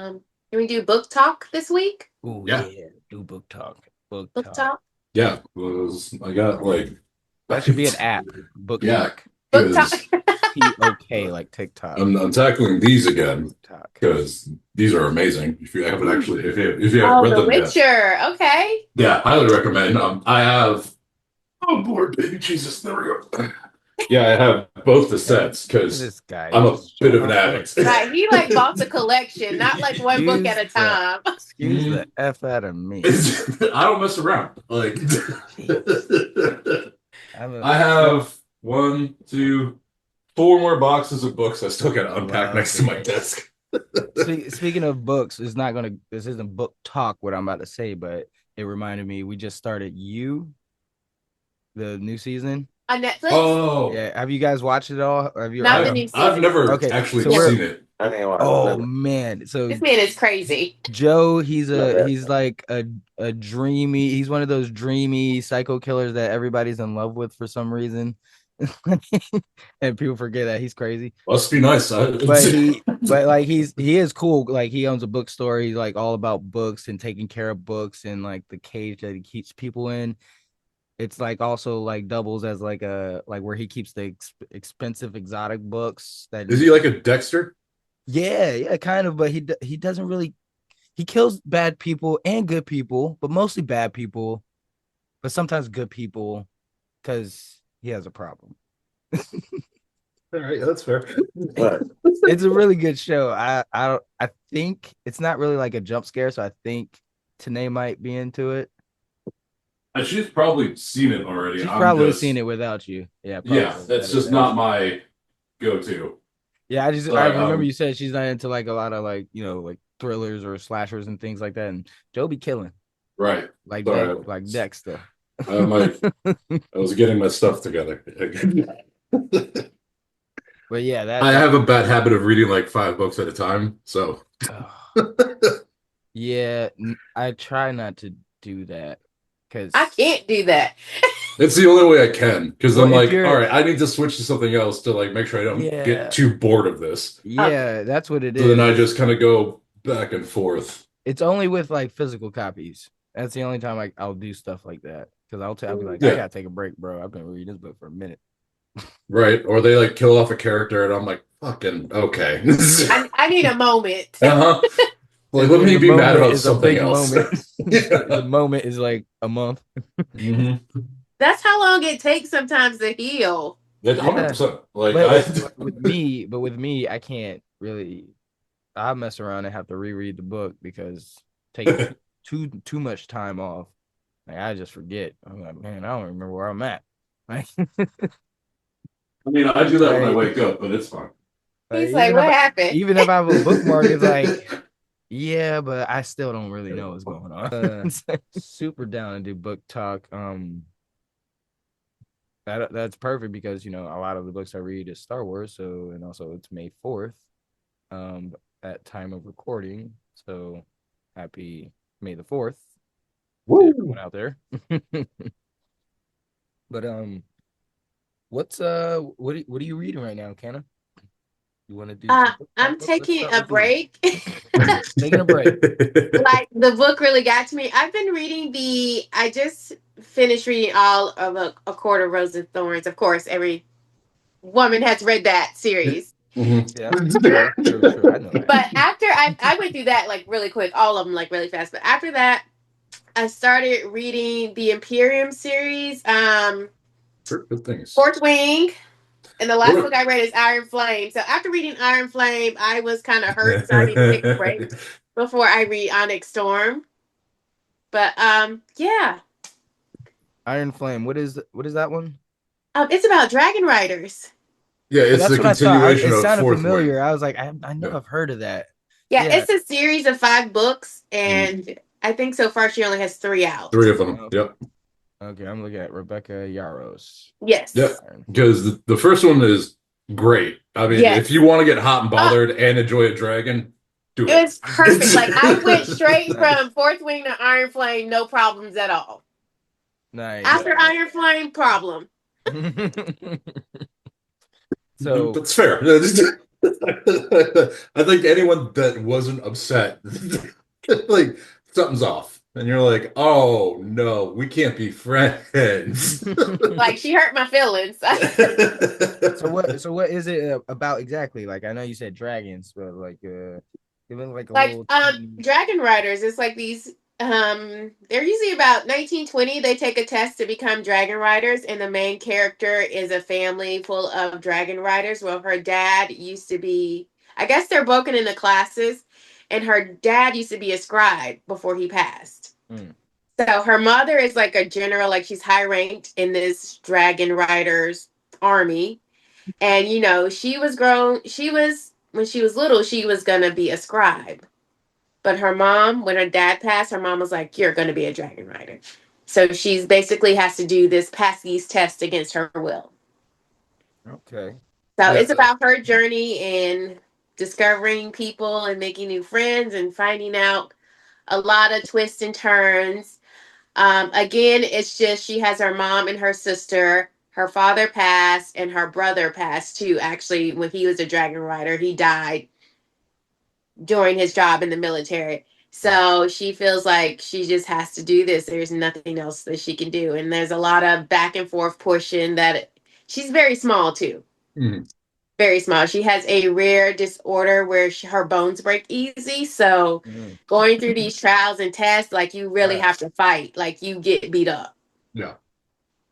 Can we do book talk this week? Oh Yeah. yeah, do book talk. Book Book talk. talk. Yeah. I got like That should be an app. Book yeah, talk. Book talk. because TOK like TikTok. I'm tackling these again Book talk. because these are amazing. If you haven't actually, if you haven't Oh, read The them yet, Witcher. Okay. yeah, highly recommend. I have. Oh boy, baby Jesus, there we go. Yeah, I have both the sets because This guy I'm a just bit showing of an off addict. books. Right. He like bought the collection, not like one book at Excuse a the time. excuse the F out of me. I don't mess around. Like I'm a, I have one, two, four more boxes of books I still got to unpack love next to my it. desk. Speaking of books, this isn't book talk what I'm about to say, but it reminded me we just started the new season. On Netflix? Oh, Yeah, have you guys watched it all? Or have you? Not the I've new I've season. never Okay, actually so we're seen it. oh man. So This man is crazy. Joe, he's like a dreamy, he's one of those dreamy psycho killers that everybody's in love with for some reason. And people forget that he's crazy. Must be nice. But like he is cool. Like he owns a bookstore. He's like all about books and taking care of books and like the cage that he keeps people in. It's like also like doubles as like a like where he keeps the expensive exotic books that Is he like a Dexter? yeah, kind of, but he doesn't really he kills bad people and good people, but mostly bad people, but sometimes good people because he has a problem. All right, that's fair. It's a really good show. I think it's not really like a jump scare, so I think Tanae might be into it. She's probably seen it already. She's I'm probably just seen it without you. Yeah, yeah, probably. that's just not my go-to. Yeah, I Sorry, remember you said she's not into like a lot of like like thrillers or slashers and things like that. And Joe be killing right. like Sorry, like Dexter. I was getting my stuff together. But yeah, I have a bad habit of reading like 5 books at a time, so yeah, I try not to do that because I can't do that. it's the only way I can. Because well, I'm if like, all you're right, I need to switch to something else to like make sure I don't get yeah, too bored of this. Okay. yeah, that's what it So then I is. just kind of go back and forth. It's only with like physical copies. That's the only time I'll do stuff like that because I'll be like, I Yeah, gotta take a break, bro. I've been reading this book for a minute. right. Or they like kill off a character, and I'm like, fucking okay. I need a moment. Uh-huh. Like, let And me the be mad moment about is a something big else. moment. The Yeah. moment is like a month. That's how long it takes sometimes to heal. Yeah, 100%. Like but I with me, I can't really. I mess around and have to reread the book because taking too much time off, like I just forget. I'm like, man, I don't remember where I'm at. Like, I mean, I do that when I like, wake up, but it's fine. He's like, what happened? even if I have a bookmark, it's like, yeah, but I still don't really know what's going on. It's like, super down to do book talk. That's perfect because a lot of the books I read is Star Wars, so and also it's May 4th, um, at time of recording. So happy May the 4th to Woo! everyone out there. But what's what are you reading right now, Kenna? You want to do some book talk? I'm Let's taking start a with you. break. Taking a break. Like the book really got to me. I've been reading I just finished reading all of A Court of Roses and Thorns. Of course, every woman has read that series. Yeah, true. I know that. But after I went through that like really quick, all of them like really fast. But after that, I started reading the Imperium series, Good things. Fourth Wing. And the last What? book I read is Iron Flame. So after reading Iron Flame, I was kind of hurt, so I need to take a break before I read Onyx Storm. But yeah, Iron Flame. What is that one? it's about dragon riders. Yeah, Oh, it's that's the what I thought. continuation It of sounded Fourth Wing. familiar. I was like, I know Yeah. I've heard of that. Yeah, Yeah. it's a series of 5 books, Mm. and I think so far she only has 3 out. 3 of them. Oh, Yep. okay, I'm looking at Rebecca Yaros. Yep. Yes, Because the first one is great. I mean, if you yes. want to get hot and Uh, bothered and enjoy a dragon, do it it. was perfect. Like I went straight Nice. from Fourth Wing to Iron Flame, no problems at all. Nice. After Iron Flame, problem. So That's fair. I think anyone that wasn't upset, like something's off, and you're like, "Oh no, we can't be friends." Like she hurt my feelings. So what is it about exactly? Like I know you said dragons, but like give it like a Like little teeny. dragon riders, it's like these they're usually about 1920. They take a test to become dragon riders, and the main character is a family full of dragon riders. Well, her dad used to be, I guess they're broken into classes, and her dad used to be a scribe before he passed. Mm. So her mother is like a general, like she's high ranked in this dragon riders army. And she was grown, she was when she was little, she was gonna be a scribe. But her mom, when her dad passed, her mom was like, "You're gonna be a dragon rider." So she's basically has to do this pass these tests against her will. Okay. So Yeah, it's about her journey in discovering people and making new friends and finding out a lot of twists and turns. Again, it's just she has her mom and her sister. Her father passed, and her brother passed too. Actually, when he was a dragon rider, he died during his job in the military. So she feels like she just has to do this. There's nothing else that she can do. And there's a lot of back and forth pushing that she's very small too. Mhm. Very small. She has a rare disorder where her bones break easy. So Mm. going through these trials and tests, like you really Right. have to fight. Like you get beat up. Yeah.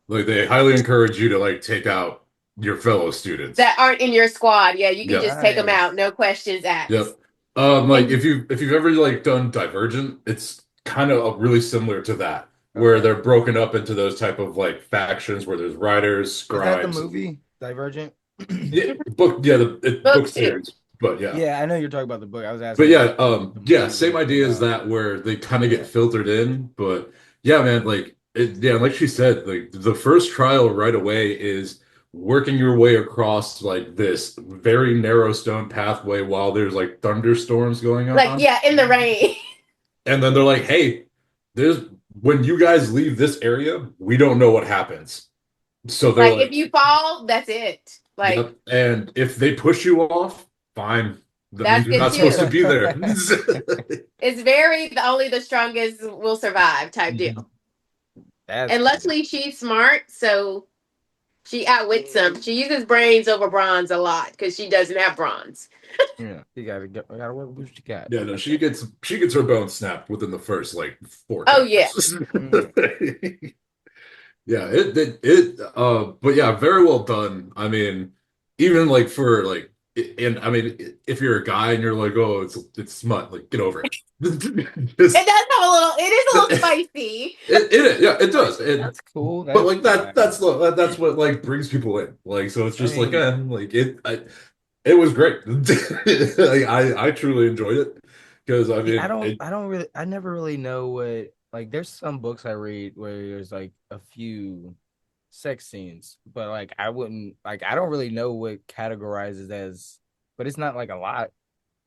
Like they highly encourage you to like take out your fellow students. That aren't in your squad. Yeah, you can Yep. just take them out. Nice. No questions asked. Yep. Like And if you've ever like done Divergent, it's kind of really similar to that, where Okay. they're broken up into those type of like factions where there's writers, Is that the scribes. movie Divergent? Yeah, book. Yeah, the book books too. series. But yeah. Yeah, I know you're talking about the book. I was But asking yeah, like the yeah, movie same what it's idea as about. that, where they kind of get Yeah. filtered in. But yeah, man, like yeah, like she said, like the first trial right away is working your way across like this very narrow stone pathway while there's like thunderstorms going Like, on. yeah, in the rain. And then they're like, hey, there's when you guys leave this area, we don't know what happens. So they're Like if like, you fall, that's it. Like yep. And if they push you off, fine. That means that's you're it not supposed to too. be there. It's very only the strongest will survive type deal. That's And cool. luckily she's smart, so she outwits them. She uses brains over bronze a lot because she doesn't have bronze. Yeah, you gotta work with what you got. Yeah, no, she gets her bone snapped within the first like four Oh yeah. chapters. Mm. Yeah, but yeah, very well done. I mean, even like for like and I mean if you're a guy and you're like, oh, it's smut, like get over it. It Just does have a little. It is a little it, spicy. yeah, it does. That's cool. But That's like that's fine. that's what like brings people in. Like so it's I just like mean, it was great. Like, I truly enjoyed it because I see, mean I never really know what, like, there's some books I read where there's like a few sex scenes, but like, I don't really know what categorizes as, but it's not like a lot.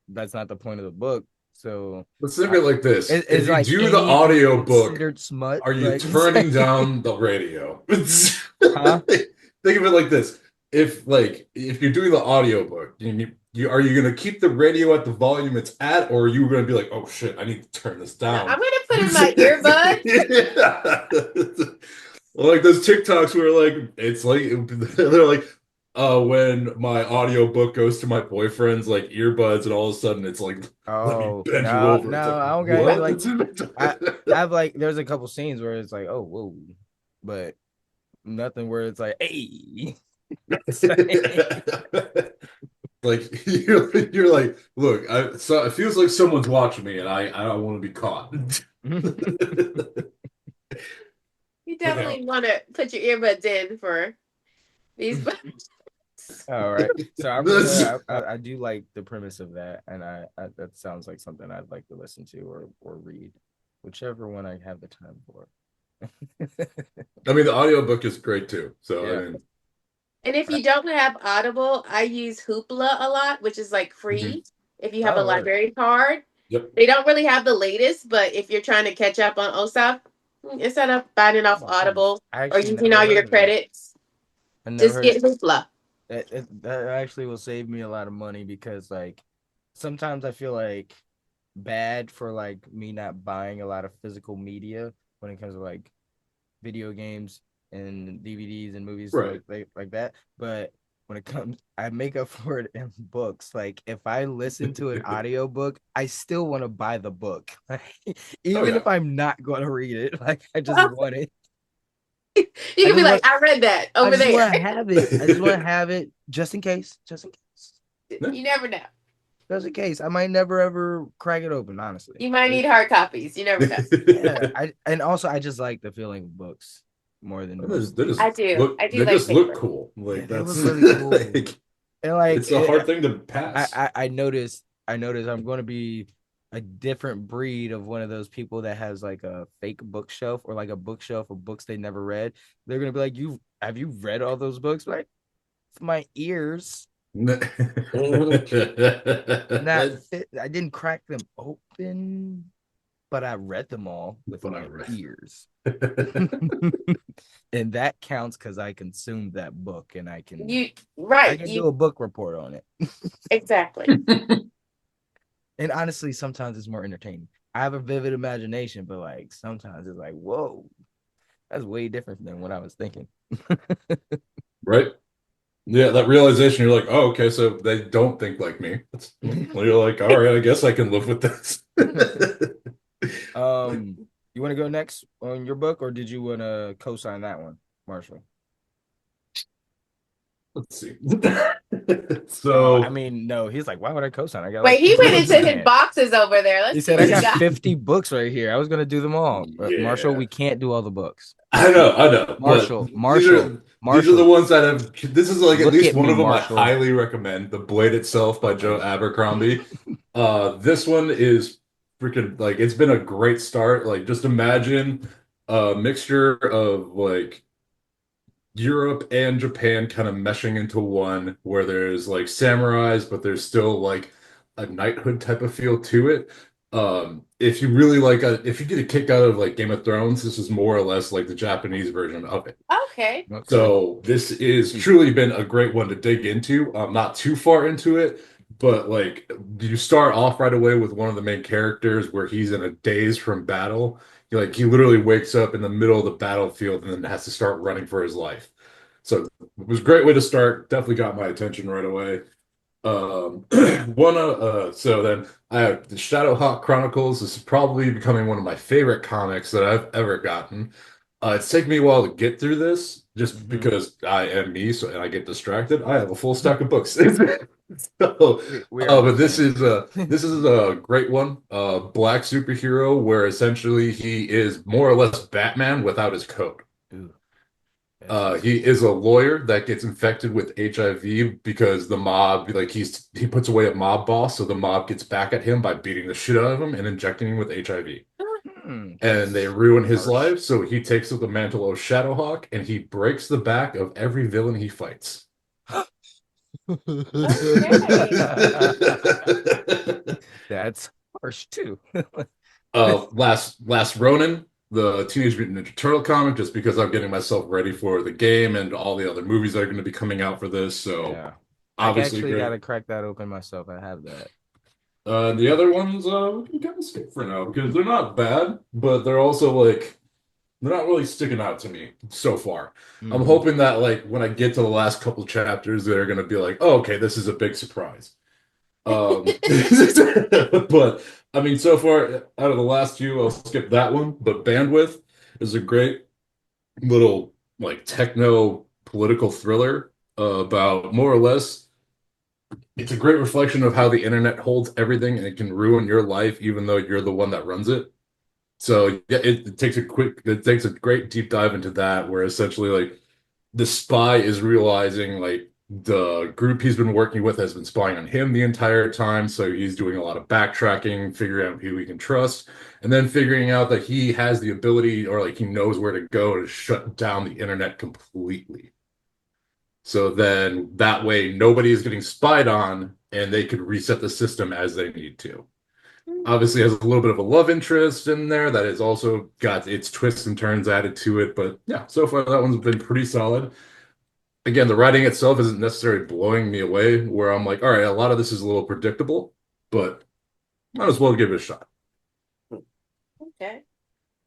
That's not the point of the book. So, let's think I, of it like this. If is you like do the anything audio book, considered smut? are you Like, it's turning like, down the radio? huh? Think of it like this. If you're doing the audio book, you are you gonna keep the radio at the volume it's at, or are you gonna be like, oh shit, I need to turn this No, down? I'm gonna put in my earbuds. Yeah. Like those TikToks where like it's like they're like when my audio book goes to my boyfriend's like earbuds and all of a sudden it's like let me Oh bend you no, over. It's no, like I don't got what? like I I've like there's a couple scenes where it's like, oh whoa, but nothing where it's like, hey. Like you're like, look, so it feels like someone's watching me and I don't want to be caught. You But yeah. definitely want to put your earbuds in for these books. All right. So That's I do like the premise of that, and I that sounds like something I'd like to listen to or read, whichever one I have the time for. I mean the audiobook is great too. So I Yeah. mean And if you don't have Audible, I use Hoopla a lot, which is like mhm. free if you have a Oh, really? library card. Yep. They don't really have the latest, but if you're trying to catch up on OSAP, instead of buying it Oh off my goodness. Audible I or actually using never all your heard of that. credits, I never just heard. get Hoopla. That actually will save me a lot of money because like sometimes I feel like bad for like me not buying a lot of physical media when it comes to like video games and DVDs and movies Right. like that. But when it comes, I make up for it in books. Like if I listen to an audiobook, I still want to buy the book. Like, Oh even yeah. if I'm not going to read it, like I just want it. You I can be just like, want I read that I over just there. want to have it. I just want to have it just in case. Just in case. Yeah. You never know. Just in case. I might never ever crack it open, honestly. You might need hard copies. You never know. Yeah. And also I just like the feeling of books more than most I things. do. I do They like just look paper. cool. Yeah, Like they look that's really cool. like And like it's a hard thing to pass. I noticed I'm going to be a different breed of one of those people that has like a fake bookshelf or like a bookshelf of books they never read. They're gonna be like, "You have you read all those books?" Like, it's my ears. Not fit. I didn't crack them open, but I read them all with But I my read. ears. And that counts because I consumed that book and You I right. can do You a book report on it. exactly. And honestly, sometimes it's more entertaining. I have a vivid imagination, but like sometimes it's like, whoa, that's way different than what I was thinking. Right? Yeah, that realization, you're like, oh, okay, so they don't think like me. Well, you're like, all right, I guess I can live with this. Like, You want to go next on your book, or did you want to co-sign that one, Marshall? let's see. No, I So, mean, no. He's like, why would I co-sign? I got Wait, like he 50 went books into in my his hand. boxes over there. He Let's see said, what I he got got. 50 books right here. I was gonna do them all. Marshall, yeah, we can't do all the books. I know, but Marshall, these Marshall, are the Marshall, ones that have. This is like at look least at one me, of them I Marshall. highly recommend. The Blade Itself by Joe Okay. Abercrombie. This one is freaking like it's been a great start. Like just imagine a mixture of like Europe and Japan kind of meshing into one where there's like samurais, but there's still like a knighthood type of feel to it. If you really if you get a kick out of like Game of Thrones, this is more or less like the Japanese version of it. Okay. Okay. So this is truly been a great one to dig into. I'm not too far into it, but like you start off right away with one of the main characters where he's in a daze from battle. He literally wakes up in the middle of the battlefield and then has to start running for his life. So it was a great way to start. Definitely got my attention right away. Um, so then I have the Shadowhawk Chronicles. This is probably becoming one of my favorite comics that I've ever gotten. It's taken me a while to get through this, just Mhm. because I am me, so and I get distracted. I have a full stack of books. So, We are but understand. this is a great one. Black superhero, where essentially he is more or less Batman without his coat. Ooh, that sounds He cool. is a lawyer that gets infected with HIV because the mob, like he puts away a mob boss, so the mob gets back at him by beating the shit out of him and injecting him with HIV. And they That's ruin his harsh. life, so he takes up the mantle of Shadowhawk and he breaks the back of every villain he fights. Okay. That's harsh too. Last Ronin, the Teenage Mutant Ninja Turtle comic, just because I'm getting myself ready for the game and all the other movies that are going to be coming out for this. So Yeah. I obviously actually great. gotta crack that open myself. I have that. The other ones, we can kind of skip for now because they're not bad, but they're also like they're not really sticking out to me so far. I'm Hmm. hoping that like when I get to the last couple chapters, they're gonna be like, oh, okay, this is a big surprise. But I mean, so far out of the last few, I'll skip that one. But Bandwidth is a great little like techno political thriller about more or less it's a great reflection of how the internet holds everything and it can ruin your life even though you're the one that runs it. So yeah, it takes a great deep dive into that where essentially like the spy is realizing like the group he's been working with has been spying on him the entire time. So he's doing a lot of backtracking, figuring out who he can trust, and then figuring out that he has the ability or like he knows where to go to shut down the internet completely. So then that way nobody is getting spied on and they could reset the system as they need to. Obviously has a little bit of a love interest in there that has also got its twists and turns added to it. But yeah, so far that one's been pretty solid. again, the writing itself isn't necessarily blowing me away, where I'm like, all right, a lot of this is a little predictable, but might as well give it a shot. Okay.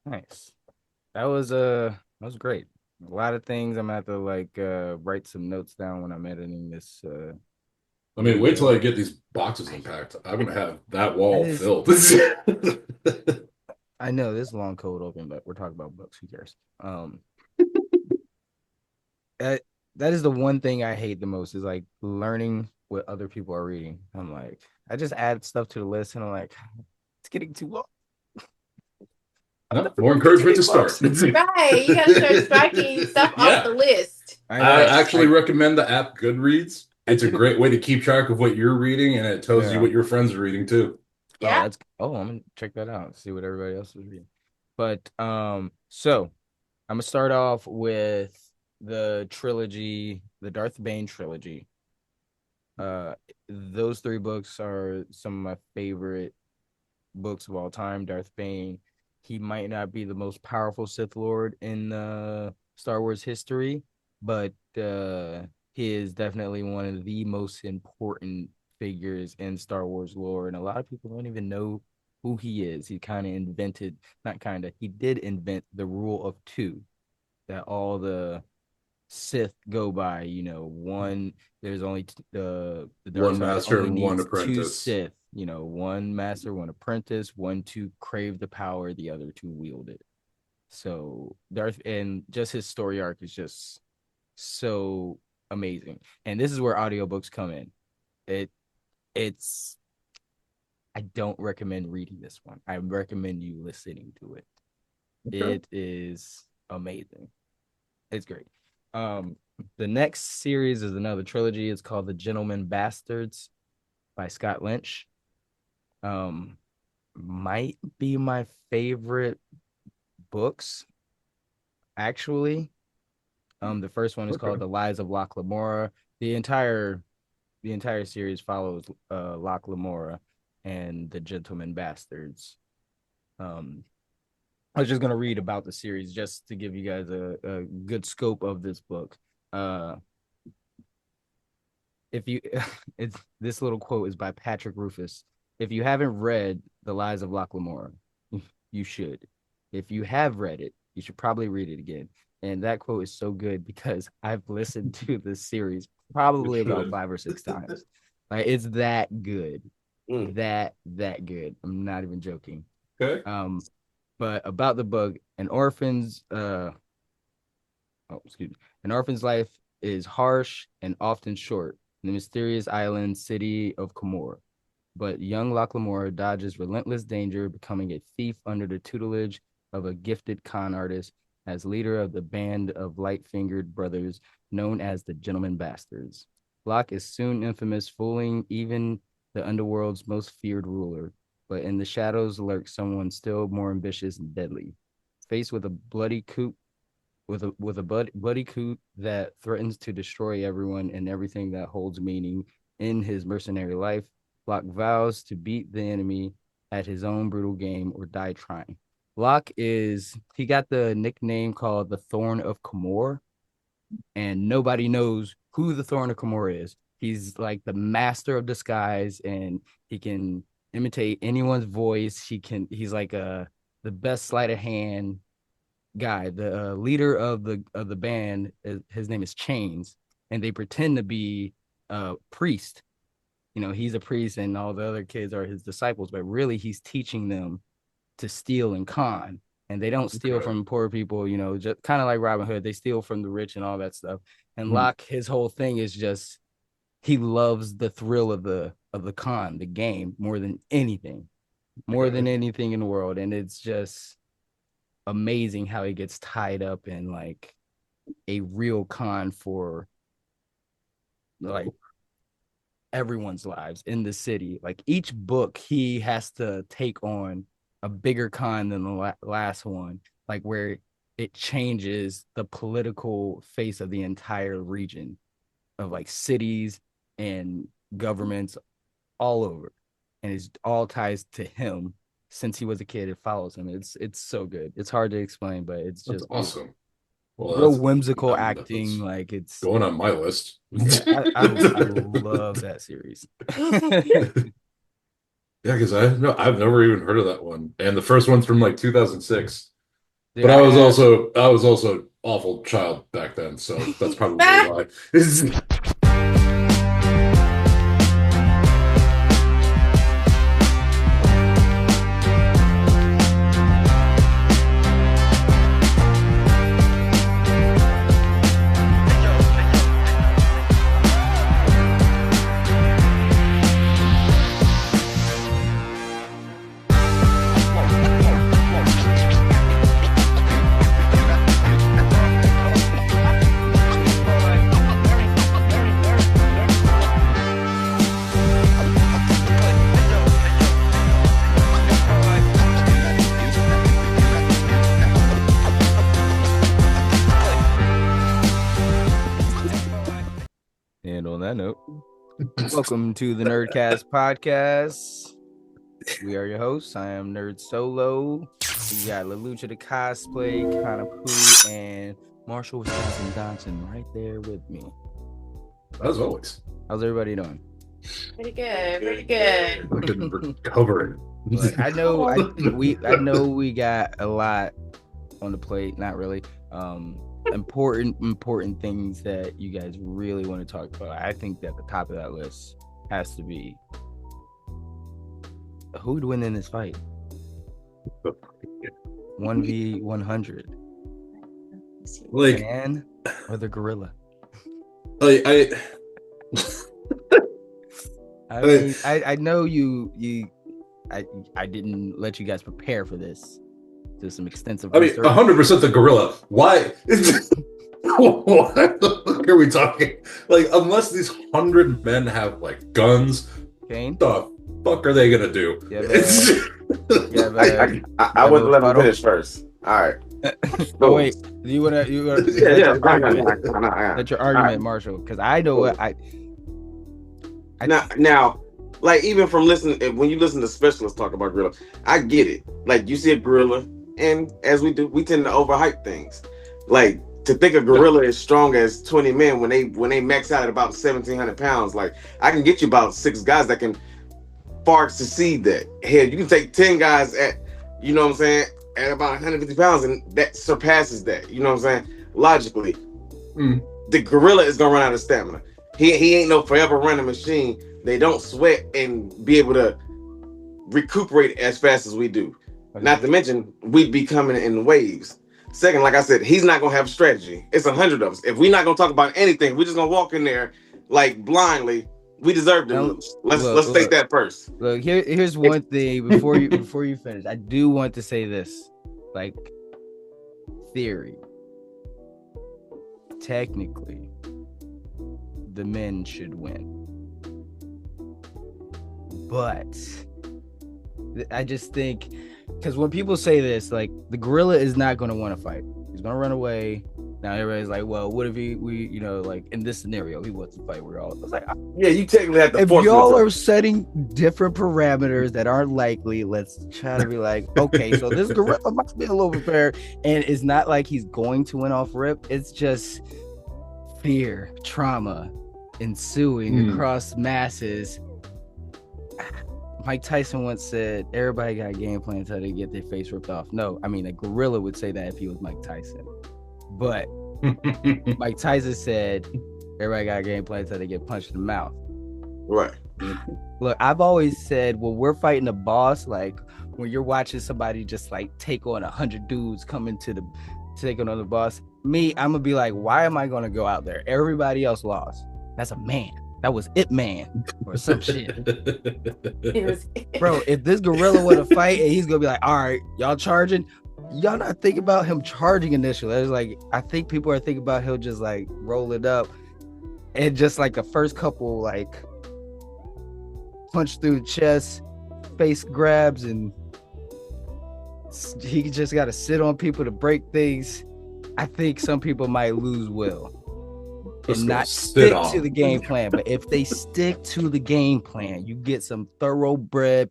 Nice. That was great. A lot of things I'm gonna have to like write some notes down when I'm editing this I mean, wait till I video. get these boxes unpacked. I'm gonna have that That wall is filled. I know this is long code open, but we're talking about books. Who cares? That that is the one thing I hate the most is like learning what other people are reading. I'm like, I just add stuff to the list and I'm like, it's getting too long. I'm No, never more gonna get to encouragement to these start. books. Right. You got to start striking stuff off Yeah, the list. I I know. actually recommend the app Goodreads. I It's a took a great way to keep track of what you're reading, and it tells you yeah. what your friends are reading too. Oh, Yeah. I'm gonna check that out, see what everybody else is reading. But so I'm gonna start off with the trilogy, the Darth Bane trilogy. Uh, those three books are some of my favorite books of all time. Darth Bane, he might not be the most powerful Sith Lord in Star Wars history, but he is definitely one of the most important figures in Star Wars lore, and a lot of people don't even know who he is. He kind of invented, not kind of, he did invent the rule of two that all the Sith go by. You know, one there's only the dark One side master only and one needs two apprentice. Sith. You know, one master, one apprentice, one to crave the power, the other to wield it. So Darth and just his story arc is just so amazing. And this is where audiobooks come in. It it's I don't recommend reading this one. I recommend you listening to it. Okay. It is amazing. It's great. Um, the next series is another trilogy. It's called The Gentleman Bastards by Scott Lynch. Um, might be my favorite books, actually. The first one is called Okay. The Lies of Locke Lamora. The entire the entire series follows Locke Lamora and the Gentleman Bastards. Um, I was just gonna read about the series just to give you guys a good scope of this book. Uh, if you it's this little quote is by Patrick Rufus. If you haven't read The Lies of Locke Lamora, you should. If you have read it, you should probably read it again. And that quote is so good because I've listened to this series You probably about should. 5 or 6 times. Like it's that good. Mm. That good. I'm not even joking. Okay. Um, but about the book, an orphan's life is harsh and often short in the mysterious island city of Comore. But young Locklemore dodges relentless danger, becoming a thief under the tutelage of a gifted con artist as leader of the band of light-fingered brothers known as the Gentleman Bastards. Locke is soon infamous, fooling even the underworld's most feared ruler. But in the shadows lurks someone still more ambitious and deadly. Faced with a bloody coup bloody coup that threatens to destroy everyone and everything that holds meaning in his mercenary life, Locke vows to beat the enemy at his own brutal game or die trying. Locke he got the nickname called the Thorn of Comore, and nobody knows who the Thorn of Comore is. He's like the master of disguise, and he can imitate anyone's voice. He's like the best sleight of hand guy. The leader of the band, his name is Chains, and they pretend to be a priest. You know, he's a priest, and all the other kids are his disciples, but really he's teaching them to steal and con. And they don't steal Okay. from poor people, you know, just kind of like Robin Hood. They steal from the rich and all that stuff. And Hmm. Locke, his whole thing is just he loves the thrill of the con, the game, more than Okay. anything in the world. And it's just amazing how he gets tied up in like a real con for like everyone's lives in the city. Like each book, he has to take on a bigger con than the last one, like where it changes the political face of the entire region of like cities and governments all over. And it's all ties to him since he was a kid. It follows him. It's so good. It's hard to explain, but it's That's just beautiful. awesome. Well, real that's whimsical acting. that's Like it's going on my list. I love that series. Yeah, because I've never even heard of that one. And the first one's from like 2006. Dude, But I have I was also awful child back then, so that's probably why. and on that note, welcome to the Nerdcast podcast. We are your hosts. I am Nerd Solo. We got Lelucha the cosplay, kind of poo, and Marshall Wisconsin Johnson right there with me. As always. How's everybody doing? Pretty good, pretty good. I couldn't recover it. Look, I know we got a lot on the plate. Not really. Important things that you guys really want to talk about. I think that the top of that list has to be who would win in this fight? 1v100. Like, Man or the gorilla? I I know I didn't let you guys prepare for this. Do some extensive research. 100% the gorilla. Why? What the fuck are we talking? Like, unless these 100 men have like guns, Kane? the fuck are they gonna do? I wouldn't let him finish first. All right. Oh wait, you wanna yeah. That's your argument, Marshall, because I know what I now, like, even from listening, when you listen to specialists talk about gorilla, I get it. Like, you see a gorilla, and as we do, we tend to overhype things. Like, to think a gorilla is strong as 20 men when they max out at about 1,700 pounds. Like, I can get you about 6 guys that can far succeed that. Hell, you can take 10 guys at, you know what I'm saying, at about 150 pounds, and that surpasses that. You know what I'm saying? Logically, the gorilla is gonna run out of stamina. He ain't no forever running machine. They don't sweat and be able to recuperate as fast as we do. Okay. Not to mention, we'd be coming in waves. Second, like I said, he's not gonna have a strategy. It's 100 of us. If we're not gonna talk about anything, we're just gonna walk in there like blindly. We deserve to lose. Let's take that first. Look, here's one thing before you finish. I do want to say this, like, theory. Technically, the men should win, but I just think, because when people say this, like, the gorilla is not going to want to fight. He's going to run away. Now everybody's like, well, what if we like, in this scenario, he wants to fight. We're all, it's like, yeah, you technically have to. If y'all are setting different parameters that aren't likely, let's try to be like, okay, so this gorilla must be a little prepared, and it's not like he's going to win off rip. It's just fear, trauma ensuing across masses. Mike Tyson once said, everybody got a game plan until they get their face ripped off. No, I mean, a gorilla would say that if he was Mike Tyson. But Mike Tyson said, everybody got a game plan until they get punched in the mouth. Right. Look, I've always said, when we're fighting a boss, like when you're watching somebody just like take on 100 dudes coming to take on the boss, me, I'm gonna be like, why am I gonna go out there? Everybody else lost. That's a man. That was It Man or some shit. Bro, if this gorilla would have fight and he's gonna be like, all right, y'all charging, y'all not thinking about him charging initially. It's like, I think people are thinking about he'll just like roll it up and just like the first couple like punch through the chest, face grabs, and he just got to sit on people to break things. I think some people might lose will and not stick to the game plan. But if they stick to the game plan, you get some thoroughbred,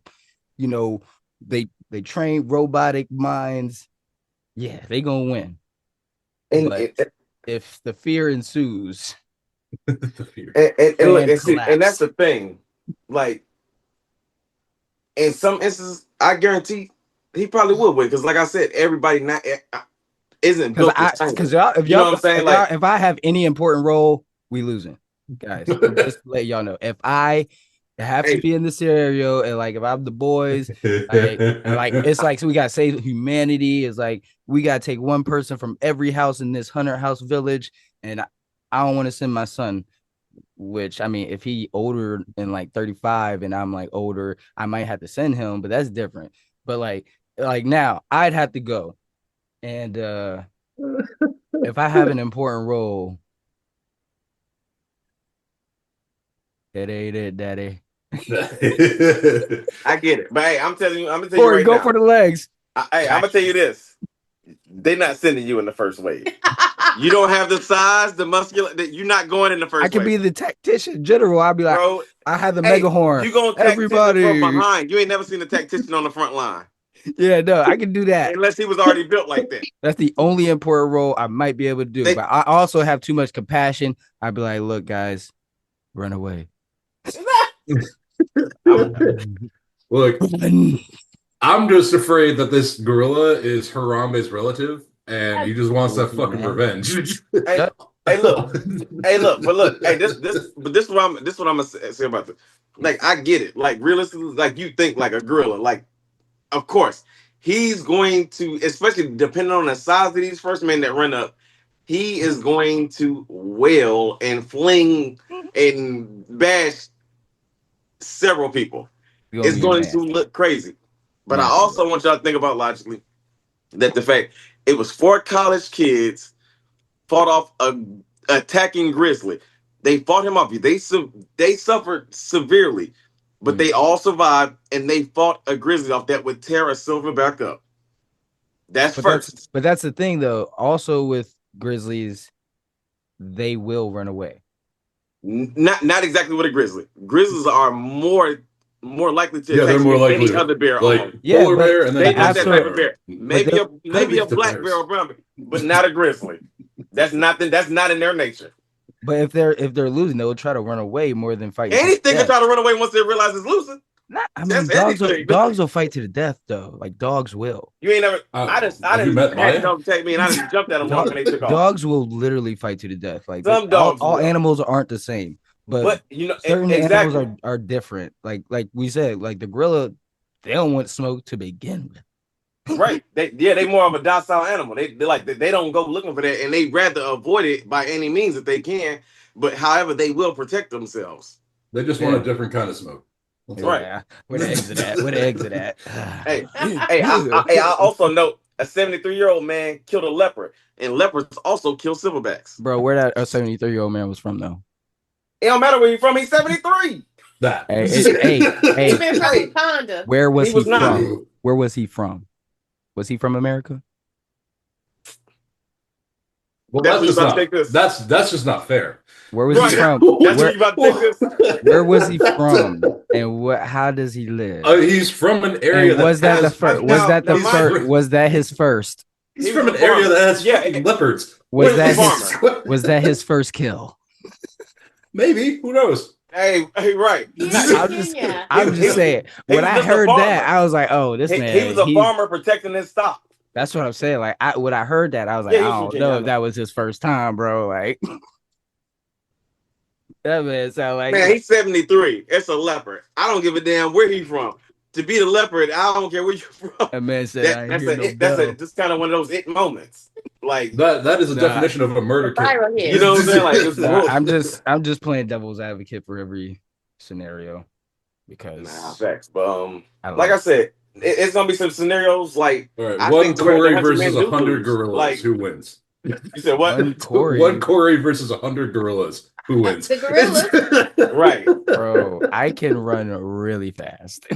you know, they train robotic minds. Yeah, they gonna win. And, But if the fear ensues, The fear. and look, and see, collapse. and that's the thing. Like in some instances, I guarantee he probably would win because, like I said, everybody not isn't built the same. Because y'all, You know what I'm saying? if I have any important role, we losing, guys. Just to let y'all know, if I have to be in the scenario, and like if I'm the boys, it's like so we gotta save humanity. It's like we gotta take one person from every house in this 100-house village, and I don't want to send my son. Which I mean, if he older and like 35 and I'm like older, I might have to send him, but that's different. But like now, I'd have to go. And if I have an important role, that ain't it, daddy. I get it, but hey, I'm gonna tell you Or right go now. for the legs. Hey, I'm gonna tell you this: they're not sending you in the first wave. You don't have the size, the muscular. That you're not going in the first. I could wave. be the tactician general. I'll be like, bro. I have the mega horn. You gonna tactician Everybody from behind? You ain't never seen a tactician on the front line. Yeah, no, I can do that. Unless he was already built like that. That's the only important role I might be able to do. But I also have too much compassion. I'd be like, look, guys, run away. Look, I'm just afraid that this gorilla is Harambe's relative, and he just wants that fucking revenge. Hey, look, but look, hey, this is what I'm gonna say about this. Like, I get it. Like, realistically, like you think like a gorilla. Like, of course, he's going to, especially depending on the size of these first men that run up, he is going to wail and fling and bash several people. It's going to look crazy. But I also want y'all to think about logically that the fact it was 4 college kids fought off a attacking grizzly. They fought him off. They suffered severely, but they all survived, and they fought a grizzly off that would tear a silverback up. That's first. But that's the thing, though. Also with grizzlies, they will run away. Not exactly with a grizzly. Grizzlies are more likely to attack they're more likely any other bear. Like polar bear, and then they not that type of bear. Maybe a black bear or brown bear, but not a grizzly. That's not in their nature. But if they're losing, they'll try to run away more than fight. Anything can try to run away once they realize it's losing. I mean, dogs will fight to the death though. Like dogs will. You ain't never. I didn't had dogs attack me, and I just jumped at them when they took off. Dogs will literally fight to the death. Like some dogs. All animals aren't the same. But you know, certain animals are different. Like we said, like the gorilla, they don't want smoke to begin with. Right. They more of a docile animal. They don't go looking for that, and they rather avoid it by any means if they can. But however, they will protect themselves. They just want a different kind of smoke. That's right. Yeah. Where the exit at? Where the exit at? Hey, I also know a 73-year-old man killed a leopard, and leopards also kill silverbacks. Bro, where that 73-year-old man was from though? It don't matter where you're from. He's 73. Hey. Where was he from? Where was he from? Was he from America? Well, that's just not fair. Where was he from? Where was he from? And how does he live? He's from an area and was that the first? Was that his first? He's from an area that has leopards. Was that his first kill? Maybe. Who knows? Hey, right. I'm just saying. When I heard that, I was like, "Oh, this man." He was a farmer protecting his stock. That's what I'm saying. Like, when I heard that, I was like, "I don't know if that was his first time, bro." Like, that man sound like he's 73. It's a leopard. I don't give a damn where he's from. To be the leopard, I don't care where you're from. That man said, that's just kind of one of those it moments. Like that is a definition of a murder kill. You know what I'm saying? Like, I'm just playing devil's advocate for every scenario because facts. But like I said, it's gonna be some scenarios like one Corey versus 100 gorillas. Like, who wins? You said what? One Corey versus 100 gorillas. Who wins? The gorillas. Right, bro. I can run really fast.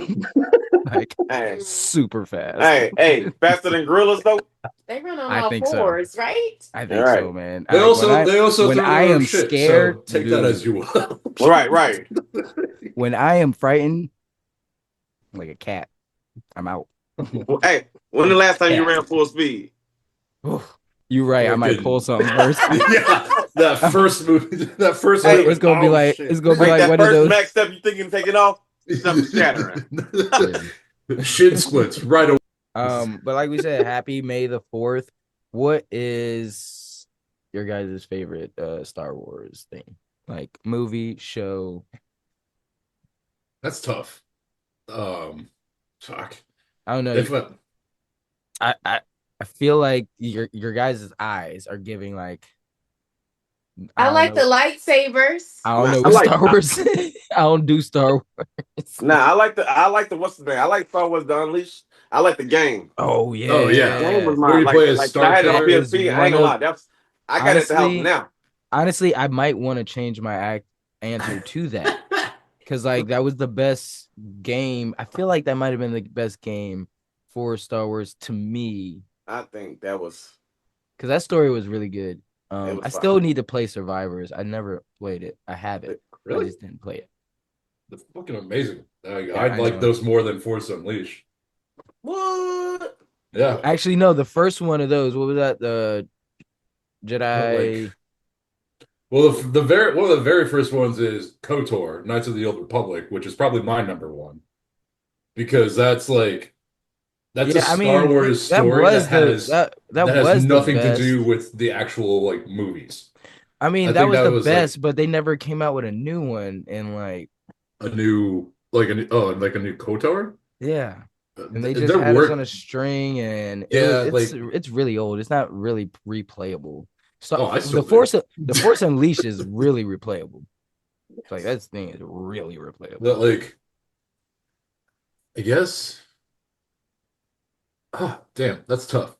Like super fast. Hey, faster than gorillas though. They run on all fours, right? I think so, man. They also when I am scared, so take that as you will. Right. When I am frightened, like a cat, I'm out. Hey, when the last time you ran full speed? You're right. I might pull something first. Yeah, that first movie, that first. Hey, It's gonna be like shit. it's gonna be Like like that one of first those. max step you think you can take it off, stuff shattering. Yeah. Shin splits right away. But like we said, happy May the 4th. What is your guys' favorite Star Wars thing? Like movie, show? That's tough. Fuck. I don't know. If I feel like your guys' eyes are giving like I don't like know. the lightsabers. I don't know I what like- Star Wars. I don't do Star Wars. Nah, I like the what's the name? I like Star Wars The Unleashed. I like the game. Oh yeah. Oh, yeah. The game was Where mine. you play as I had it on Trek is PSP. I one ain't gonna lie. of- I got it at the house Honestly- now. Honestly, I might want to change my answer to that because like that was the best game. I feel like that might have been the best game for Star Wars to me I think that was. because that story was really good. was I fire. still need to play Survivors. I never played it. I have it. I really, just didn't play it. that's fucking amazing. I I like know. those more than Force Unleashed. What? Yeah. Actually, no, the first one of those. What was that? The Jedi. Well, the very one of the very first ones is KOTOR, Knights of the Old Republic, which is probably my number one because that's a Star Wars story that has nothing to do with the actual like movies. I mean, I that think was that the was, best, but they never came out with a new one. And like, A new KOTOR. yeah, and they There just had were- us on a string, and Yeah, it's really old. It's not really replayable. So Oh, I still the Force Unleashed is really replayable. It's like that thing is really replayable. that like I guess. Ah, damn, that's tough.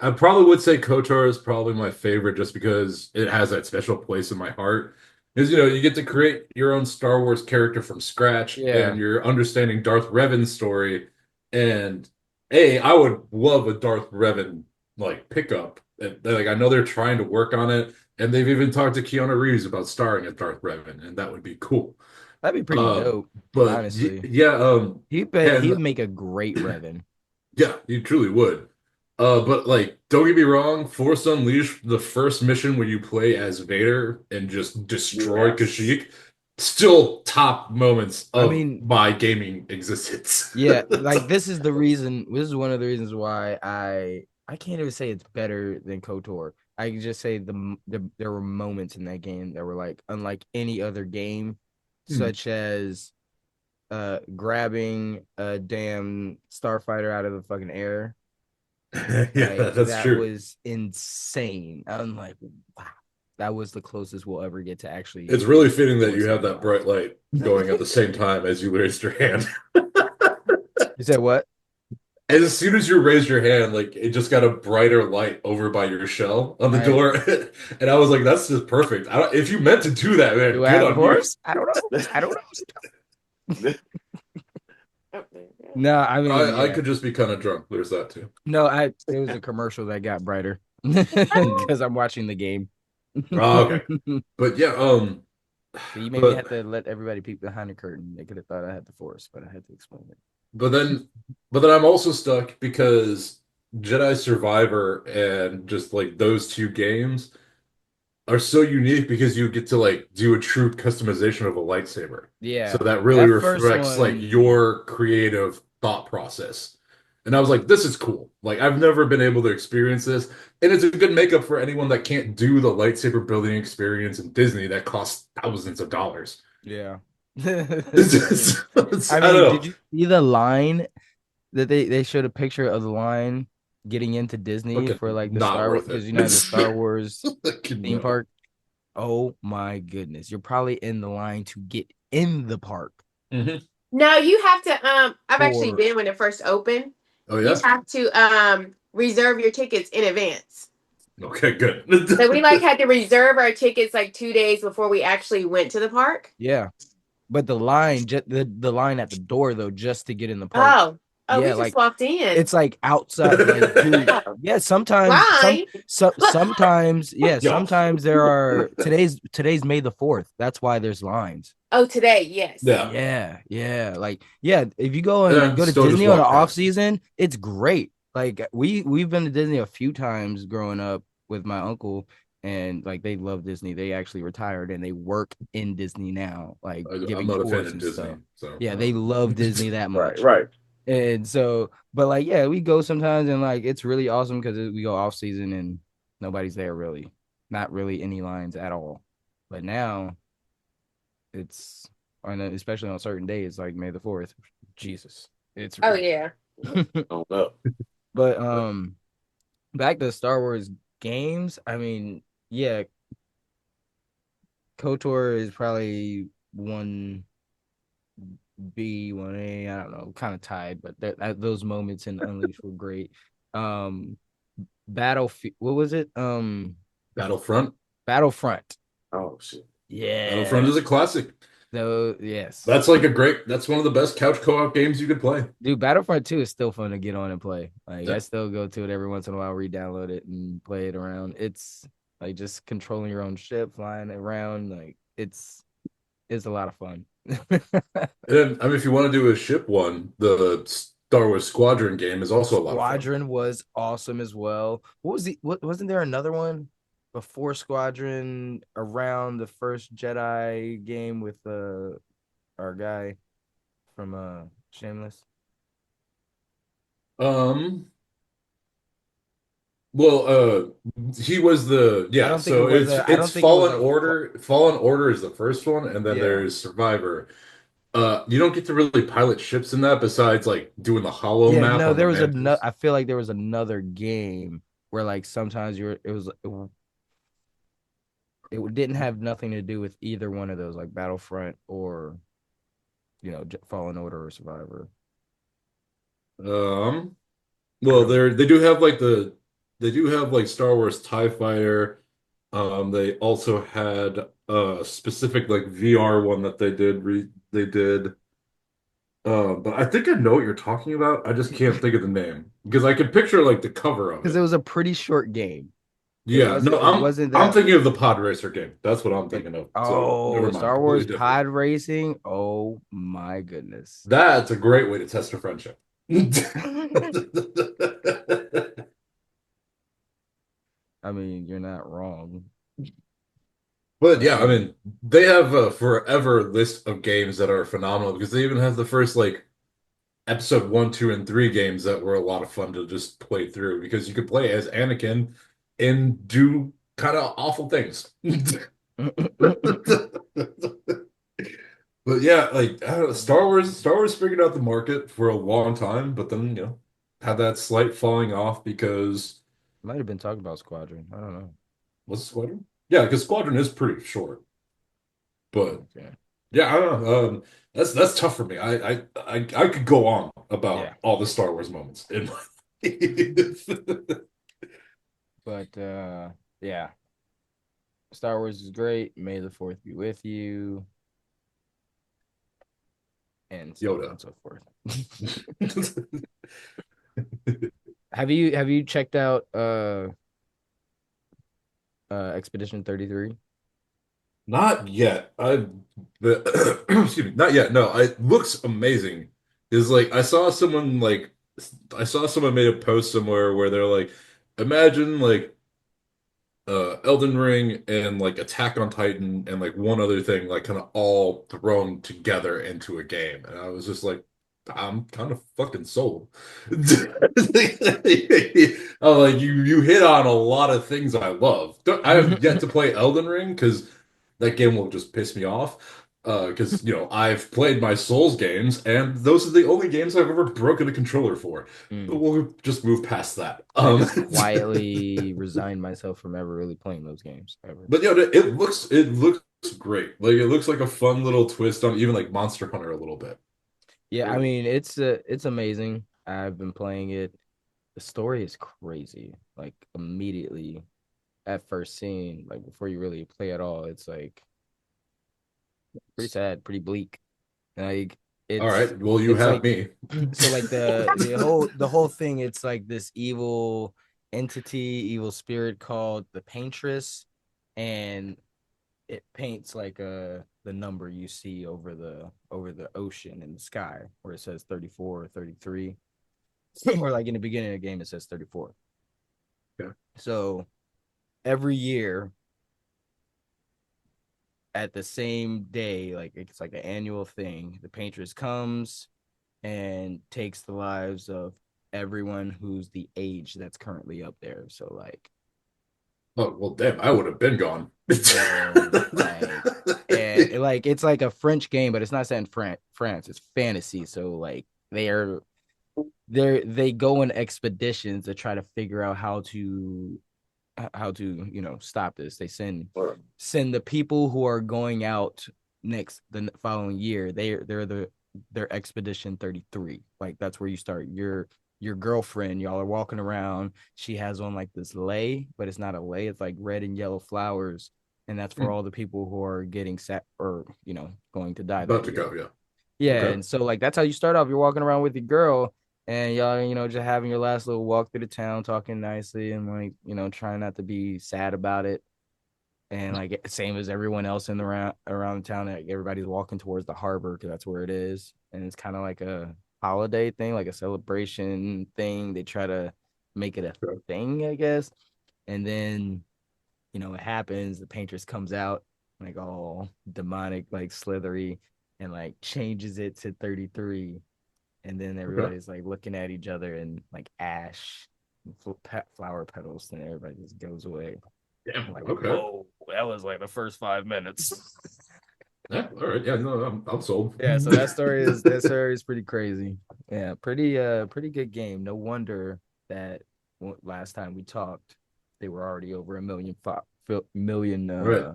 I probably would say KOTOR is probably my favorite just because it has that special place in my heart. Because you get to create your own Star Wars character from scratch, Yeah. and you're understanding Darth Revan's story. And I would love a Darth Revan like pickup. And, like I know they're trying to work on it, and they've even talked to Keanu Reeves about starring as Darth Revan, and that would be cool. That'd be pretty dope. But honestly, and- he'd make a great Revan. yeah, you truly would. But like, don't get me wrong, Force Unleashed, the first mission where you play as Vader and just destroy Yes. Kashyyyk, still top moments I of mean- my gaming existence. Yeah, like this is the reason. This is one of the reasons why I can't even say it's better than KOTOR. I can just say there were moments in that game that were like unlike any other game, such as grabbing a damn starfighter out of the fucking air. Yeah, Like, that's that true. was insane. I'm like, wow, that was the closest we'll ever get to actually. It's really fitting that you Force have that bright light going at the same time as you raised your hand. You said what? As soon as you raised your hand, like it just got a brighter light over by your shell on the Right. door, and I was like, "That's just perfect." If you meant to do that, man, Do I good have a on you. horse? I don't know. No, I mean, I yeah. could just be kind of drunk. There's that too. No, it was a commercial that got brighter because I'm watching the game. Oh, okay. But yeah, So you maybe But- have to let everybody peek behind the curtain. They could have thought I had the force, but I had to explain it. but then I'm also stuck because Jedi Survivor and just like those two games are so unique because you get to like do a true customization of a lightsaber. Yeah. So that really That first reflects like one- your creative thought process. And I was like, this is cool. Like I've never been able to experience this. And it's a good makeup for anyone that can't do the lightsaber building experience in Disney that costs thousands of dollars. Yeah. I I don't mean, know. did you see the line that they showed a picture of the line getting into Disney Okay, for like the not Star Wars worth it. because you know the Star Wars theme No. park? Oh my goodness. You're probably in the line to get in the park. Mhm. No, you have to. I've actually Or- been when it first opened. Oh You yeah. have to reserve your tickets in advance. Okay, good. So we like had to reserve our tickets like 2 days before we actually went to the park. Yeah. But the line, the line at the door though, just to get in the park. Oh, we Yeah, just like, walked in. It's like outside. Like, dude, yeah, sometimes Line. sometimes Yo. sometimes there are today's May the 4th. That's why there's lines. Oh, today, yes. Yeah. Yeah. Like, yeah, if you go and Yeah, go to still just Disney on the walk off past. season, it's great. Like we've been to Disney a few times growing up with my uncle, and like they love Disney. They actually retired and they work in Disney now, like I'm giving not a fan tours of and Disney, stuff. so Yeah, they love Disney that Right, much. right. And so, but like, yeah, we go sometimes and like it's really awesome because we go off season and nobody's there really, not really any lines at all. But now it's especially on certain days like May the 4th. Jesus, it's Oh ridiculous. yeah. Oh no. But back to Star Wars games. I mean, yeah, KOTOR is probably 1B, 1A. I don't know, kind of tied, but those moments in Unleashed were great. Um, Battlefield. What was it? Battlefront. Battlefront. Oh shit. Battlefront Yeah. is a classic. Though, yes. That's one of the best couch co-op games you could play. Dude, Battlefront 2 is still fun to get on and play. Like I Yeah. still go to it every once in a while, re-download it and play it around. It's like just controlling your own ship, flying around. Like it's a lot of fun. And then, I mean, if you want to do a ship one, the Star Wars Squadron game is also a lot of fun. Squadron was awesome as well. What wasn't there another one before Squadron around the first Jedi game with our guy from Shameless? Um, well, he was the I yeah. don't think it So was it's a I don't it's think it was Fallen a Order. Fallen Order is the first one, and then yeah. there's Survivor. You don't get to really pilot ships in that besides like doing the hollow Yeah, map no, on the there was another. Mantis. I feel like there was another game where like sometimes it didn't have nothing to do with either one of those, like Battlefront or Fallen Order or Survivor. Um, I well, don't. they do have like Star Wars TIE Fighter. They also had a specific like VR one that they did. But I think I know what you're talking about. I just can't think of the name because I can picture like the cover of Because it it. was a pretty short game. It Yeah, no, wasn't. It wasn't I'm that. thinking of the Pod Racer game. That's what I'm It, thinking of. So never oh, mind, Star completely Wars different. pod racing. Oh my goodness. That's a great way to test a friendship. I mean, you're not wrong. But But yeah, I mean, they have a forever list of games that are phenomenal because they even have the first like episode one, two, and three games that were a lot of fun to just play through because you could play as Anakin and do kind of awful things. But yeah, like I don't know, Star Wars figured out the market for a long time, but then had that slight falling off because might have been talking about Squadron. I don't know. what's Squadron? Yeah, because Squadron is pretty short. But Okay. yeah, I don't know. That's tough for me. I could go on Yeah. about all the Star Wars moments in my life. But yeah. Star Wars is great. May the fourth be with you. And so on Yoda. and so forth. Have you checked out Expedition 33? Not yet. Excuse me, not yet. No, it looks amazing. Is like I saw someone made a post somewhere where they're like, imagine like Elden Ring and like Attack on Titan and like one other thing like kind of all thrown together into a game. And I was just like, I'm kind of fucking sold. Oh, like you hit on a lot of things I love. I have yet to play Elden Ring because that game will just piss me off. Because I've played my Souls games, and those are the only games I've ever broken a controller for. But Mm. we'll just move past that. I just quietly resigned myself from ever really playing those games ever. But yeah, it looks great. Like it looks like a fun little twist on even like Monster Hunter a little bit. Yeah, I mean it's amazing. I've been playing it. The story is crazy. Like immediately at first scene, like before you really play at all, it's like pretty sad, pretty bleak. Like All it's right, well you it's have like me. so like the whole thing, it's like this evil entity, evil spirit called the Paintress, and it paints like the number you see over the ocean in the sky where it says 34 or 33. or like in the beginning of the game, it says 34. Okay. So every year at the same day, like it's like an annual thing, the paintress comes and takes the lives of everyone who's the age that's currently up there. So like, Oh well, damn! I would have been gone. and it's like a French game, but it's not set in France. It's fantasy. So like they go on expeditions to try to figure out how to stop this. They send the people who are going out the following year. They're expedition 33. Like that's where you start. Your girlfriend, y'all are walking around. She has on like this lei, but it's not a lei. It's like red and yellow flowers, and that's for all the people who are getting set or going to die. About to go, yeah. Yeah, Okay. and so like that's how you start off. You're walking around with your girl, and y'all, just having your last little walk through the town, talking nicely, and like, trying not to be sad about it. And like same as everyone else in the around the town, like, everybody's walking towards the harbor because that's where it is, and it's kind of like a holiday thing, like a celebration thing. They try to make it a thing, I guess. And then, it happens. The paintress comes out like all demonic, like slithery, and like changes it to 33. And then everybody's like looking at each other and like ash, flower petals, and everybody just goes away. Damn. Like, Okay. whoa, that was like the first 5 minutes. Yeah. All right. Yeah. No, I'm sold. Yeah. So that story is pretty crazy. Yeah. Pretty good game. No wonder that last time we talked, they were already over a million. Right.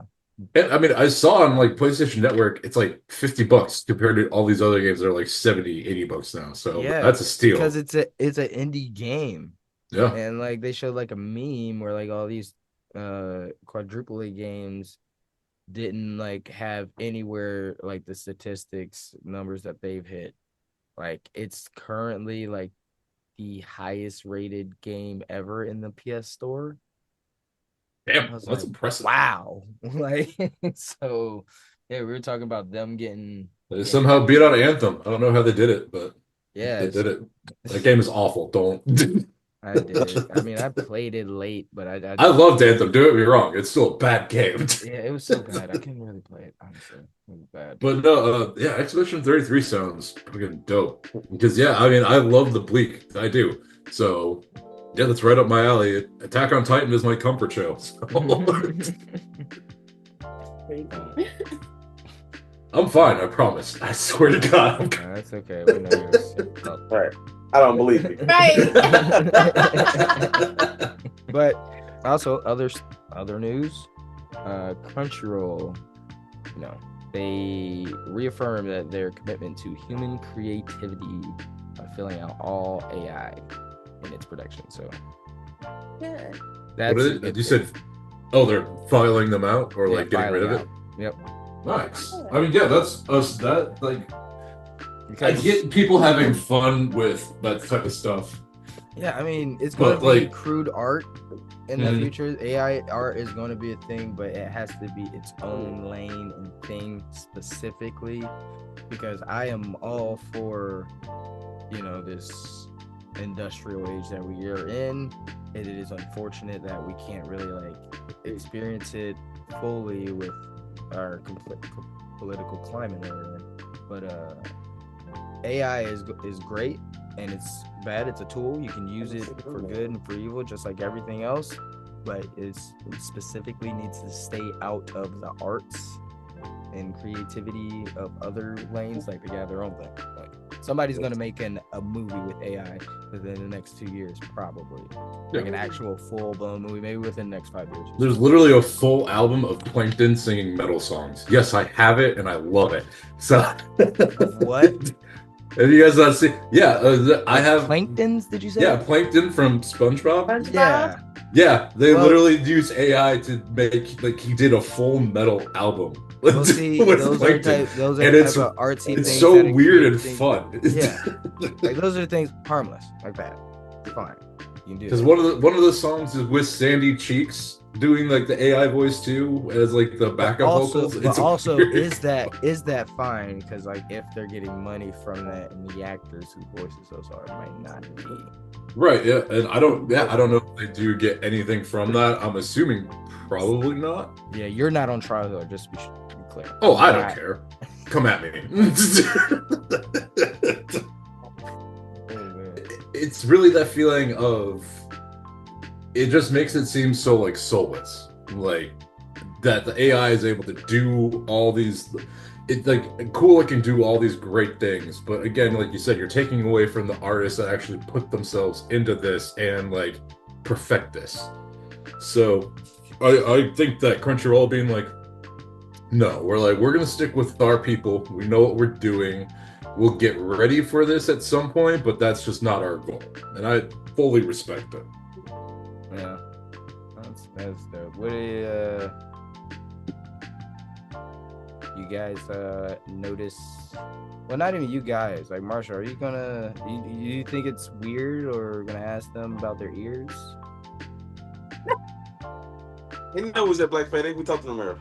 And, I mean, I saw on like PlayStation Network, it's like $50 compared to all these other games that are like 70, $80 now. So yeah, that's a steal. Because it's an indie game. Yeah. And like they showed like a meme where like all these quadruple A games didn't like have anywhere like the statistics numbers that they've hit. Like it's currently like the highest rated game ever in the PS Store. Damn, that's impressive. Wow. Like so yeah, we were talking about them getting They somehow beat out Anthem. I don't know how they did it, but yeah, they did it. That game is awful. Don't. I did. I mean, I played it late, but I loved Anthem. Don't get me wrong. It's still a bad game. Yeah, it was so bad. I couldn't really play it, honestly. It was bad. But no, yeah, Expedition 33 sounds fucking dope. Because, yeah, I mean, I love the Bleak. I do. So, yeah, that's right up my alley. Attack on Titan is my comfort show. So. I'm fine, I promise. I swear to God. No, that's okay. We know you're sick. All right. I don't believe you. Right. But also other news, Crunchyroll, they reaffirm that their commitment to human creativity by filling out all AI in its production. So Yeah. What is it? You said, they're filing them out or like getting rid of it? Yep. Nice. I mean, yeah, that's us. That like. I Because, get people having fun with that type of stuff. yeah, I mean, it's going to be crude art in the Mhm. future. AI art is going to be a thing, but it has to be its own lane and thing specifically, because I am all for, this industrial age that we are in. It is unfortunate that we can't really like experience it fully with our political climate that we're in. But AI is great, and it's bad. It's a tool. You can use it for good and for evil, just like everything else. But it specifically needs to stay out of the arts and creativity of other lanes. Like they got their own thing. Like somebody's gonna make a movie with AI within the next 2 years, probably. Like an actual full-blown movie, maybe within the next 5 years. There's literally a full album of Plankton singing metal songs. Yes, I have it, and I love it. So What? Have you guys not seen? Yeah, I have. Planktons? Did you say? Yeah, Plankton from SpongeBob. Yeah. Yeah, they literally used AI to make like he did a full metal album. Well, see, with those Plankton. are those And are it's- type of artsy It's things. so that weird and create things- fun. Yeah. Like those are the things harmless, like that. Fine. You can do Because that. one of the songs is with Sandy Cheeks doing like the AI voice too as like the backup vocals. But a also, weird- is that fine? Because like if they're getting money from that, and the actors whose voices those are might not be. right? Yeah, and I don't know if they do get anything from that. I'm assuming probably not. Yeah, you're not on trial though. Just to be clear. Oh, I don't Not- care. Come at me. It's really that feeling of it just makes it seem so like soulless, like that the AI is able to do all these. It's like cool. It can do all these great things, but again, like you said, you're taking away from the artists that actually put themselves into this and like perfect this. So, I think that Crunchyroll being like, no, we're gonna stick with our people. We know what we're doing. We'll get ready for this at some point, but that's just not our goal, and I fully respect it. Yeah, that's dope. What do you guys notice? Well, not even you guys. Like Marsha, are you gonna? You think it's weird, or gonna ask them about their ears? He know who's at Black Friday. We talked to him earlier.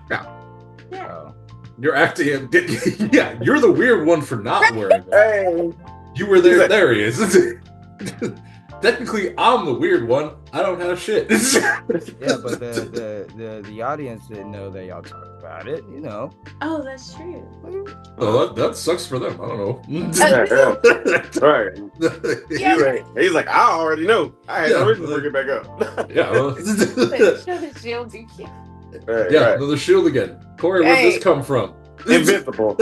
Oh. You're acting, yeah. You're the weird one for not wearing them. Hey. You were there. There he is. Technically, I'm the weird one. I don't have shit. Yeah, but the audience didn't know that y'all talked about it. You know. Oh, that's true. Well, that sucks for them. I don't know. Right. Yeah. Right. He's like, I already know. I had Yeah, no reason to bring it back up. Yeah. Well, Show the shield, you can't. Right, yeah. right. Another shield again. Corey, where'd this come from? Invincible.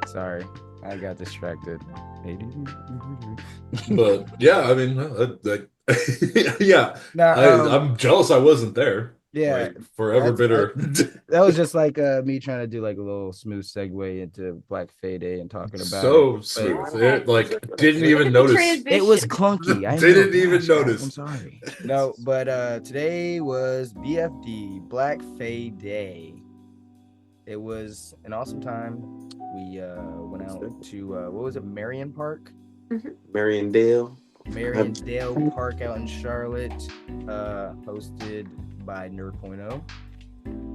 Sorry, I got distracted. But yeah, I mean, yeah. Now, I'm jealous I wasn't there. yeah, Like, forever bitter. that was just like me trying to do like a little smooth segue into Black Fay Day and talking about So it. smooth. It, like, didn't even notice. It was clunky. I Didn't know. even Gosh, notice. I'm sorry. No, but today was BFD, Black Fay Day. It was an awesome time. We went out to what was it, Marion Park? Mariondale. Mariondale Park out in Charlotte, hosted by Nerd.0.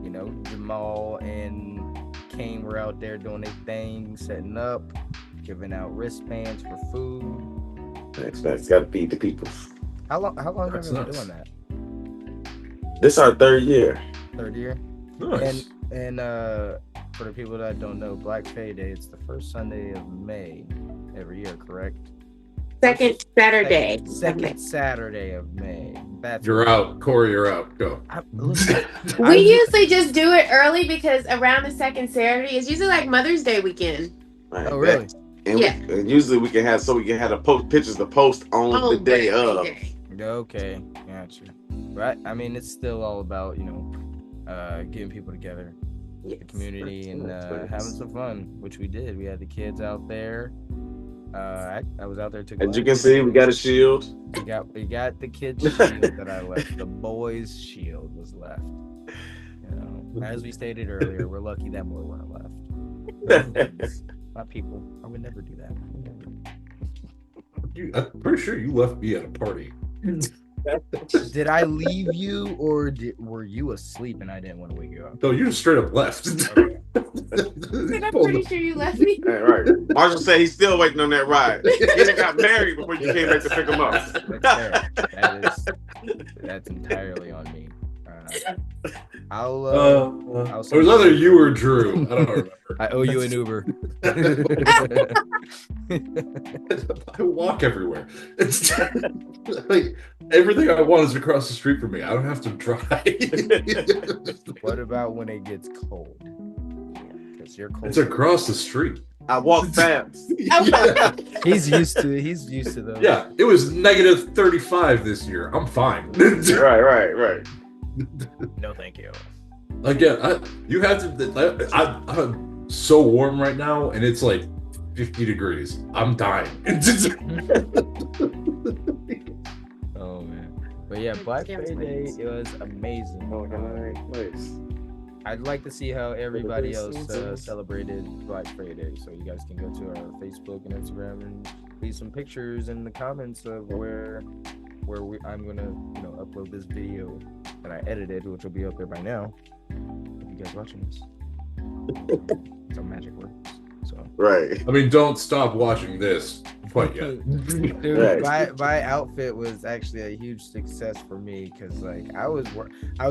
You know, Jamal and Kane were out there doing their thing, setting up, giving out wristbands for food. That's got to feed the people. How long That's have you been nuts. doing that? This is our third year. Third year? Nice. And for the people that don't know, Black Fay Day, it's the first Sunday of May every year, correct? Second Saturday. Second Saturday of May. That's You're out. Corey, you're out. Go. We usually just do it early because around the second Saturday is usually like Mother's Day weekend. Right, Oh, really? And Yeah. and usually we can have the pictures to post on the day of. Okay, gotcha. Right. I mean, it's still all about, getting people together, Yes. the community, and That's having some fun, which we did. We had the kids out there. I was out there too. As you can see, we got a shield. We got the kids' shield that I left. The boys' shield was left. As we stated earlier, we're lucky that more weren't left. My people, I would never do that. I'm pretty sure you left me at a party. Did I leave you, or were you asleep and I didn't want to wake you up? No, you just straight up left. I'm pretty sure you left me. All right. Marshall said he's still waiting on that ride. He done got married before you came back to pick him up. That's fair. That's entirely on me. I'll It was either you or Drew. I don't remember. I owe you an Uber. I walk everywhere. It's like everything I want is across the street from me. I don't have to drive. What about when it gets cold? Because you're cold. It's across the street. I walk fast. He's used to it. He's used to those. Yeah, it was negative 35 this year. I'm fine. Right. No, thank you. Again, you have to. I'm so warm right now, and it's like 50 degrees. I'm dying. Oh man. But yeah, Black Friday, it was amazing. Oh, nice. I'd like to see how everybody else celebrated Black Friday. So you guys can go to our Facebook and Instagram and leave some pictures in the comments of where I'm gonna upload this video that I edited, which will be up there by now. If you guys watching this, it's how magic works. So Right. I mean, don't stop watching this quite yet. Dude, my outfit was actually a huge success for me because like I was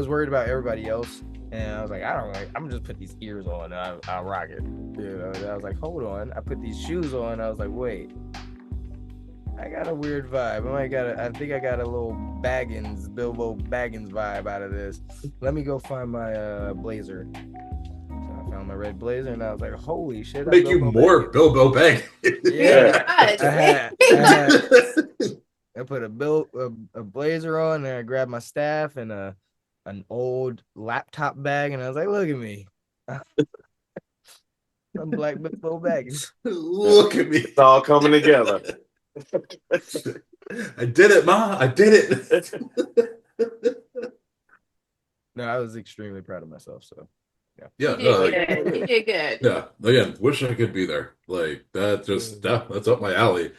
worried about everybody else, and I was like, I'm gonna just put these ears on and I'll rock it. And I was like, hold on, I put these shoes on. I was like, wait, I got a weird vibe. I think I got a little Bilbo Baggins vibe out of this. Let me go find my blazer. So I found my red blazer, and I was like, holy shit! Make you more Bilbo Baggins. Yeah, I put a blazer on, and I grabbed my staff and an old laptop bag, and I was like, look at me. I'm Black Bilbo Baggins. Look at me. It's all coming together. I did it, Ma. I did it. No, I was extremely proud of myself. So, Yeah, You did good. Yeah, again, wish I could be there. Like that's up my alley.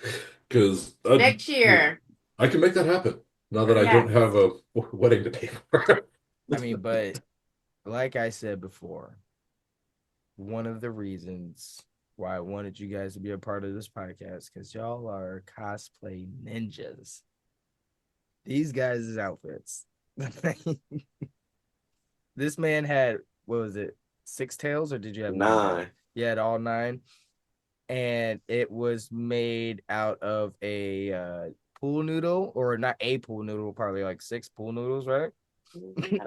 Because Next year, I can make that happen. Now that I Yes. don't have a wedding to pay for. I mean, but like I said before, one of the reasons why I wanted you guys to be a part of this podcast because y'all are cosplay ninjas. These guys' outfits. This man had, what was it, 6 tails, or did you have 9? You had all 9. And it was made out of a pool noodle, or not a pool noodle, probably like 6 pool noodles, right?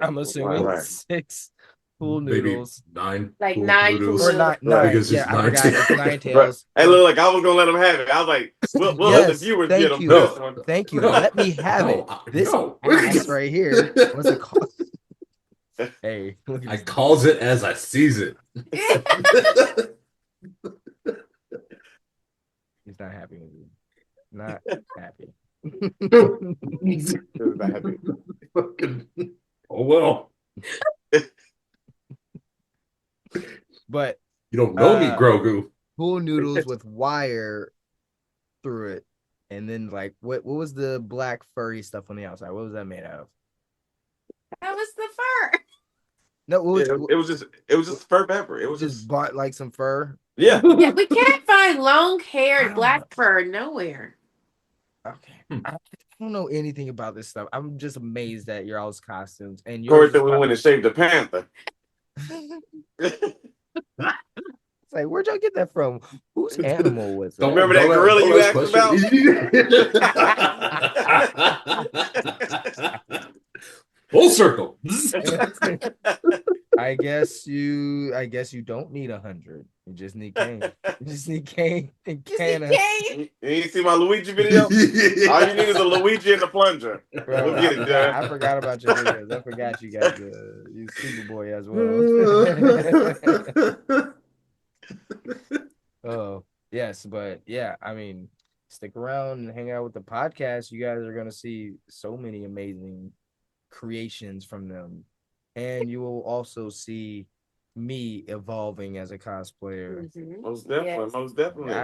I'm assuming Right. 6 pool Maybe noodles. 9 Like pool 9 noodles. pool Or not, Right. Because yeah, it's I 9 forgot. It's 9 Right. tails. Hey, look, I was gonna let him have it. I was like, we'll let the Yes, viewers thank get them you. this one. Thank you. No. Let me have it. This No. ass right here. What's it called? Hey, look at I this. calls it as I sees it. He's not happy with you. Not happy. Fucking- oh well. But You don't know me, Grogu. pool noodles with wire through it. And then like what was the black furry stuff on the outside? What was that made out of? that was the fur. No, what It was just fur pepper. It was just just bought like some fur. yeah. Yeah, we can't find I long-haired don't black fur nowhere. Okay. Hmm. I don't know anything about this stuff. I'm just amazed at your all's costumes. And Corey yours said we went and shaved the panther. It's like, where'd y'all get that from? Whose animal was that? Don't Remember that gorilla you asked about? Full circle. I guess you don't need 100. You just need Kane. You just need Kane and You see Canna. Kane? You see my Luigi video? All you need is a Luigi and a plunger. Bro, We'll get it done. I forgot about your videos. I forgot you got you Superboy as well. Oh, yes, but yeah, I mean, stick around and hang out with the podcast. You guys are gonna see so many amazing creations from them. And you will also see me evolving as a cosplayer. Mhm. Most definitely, Yes. most definitely.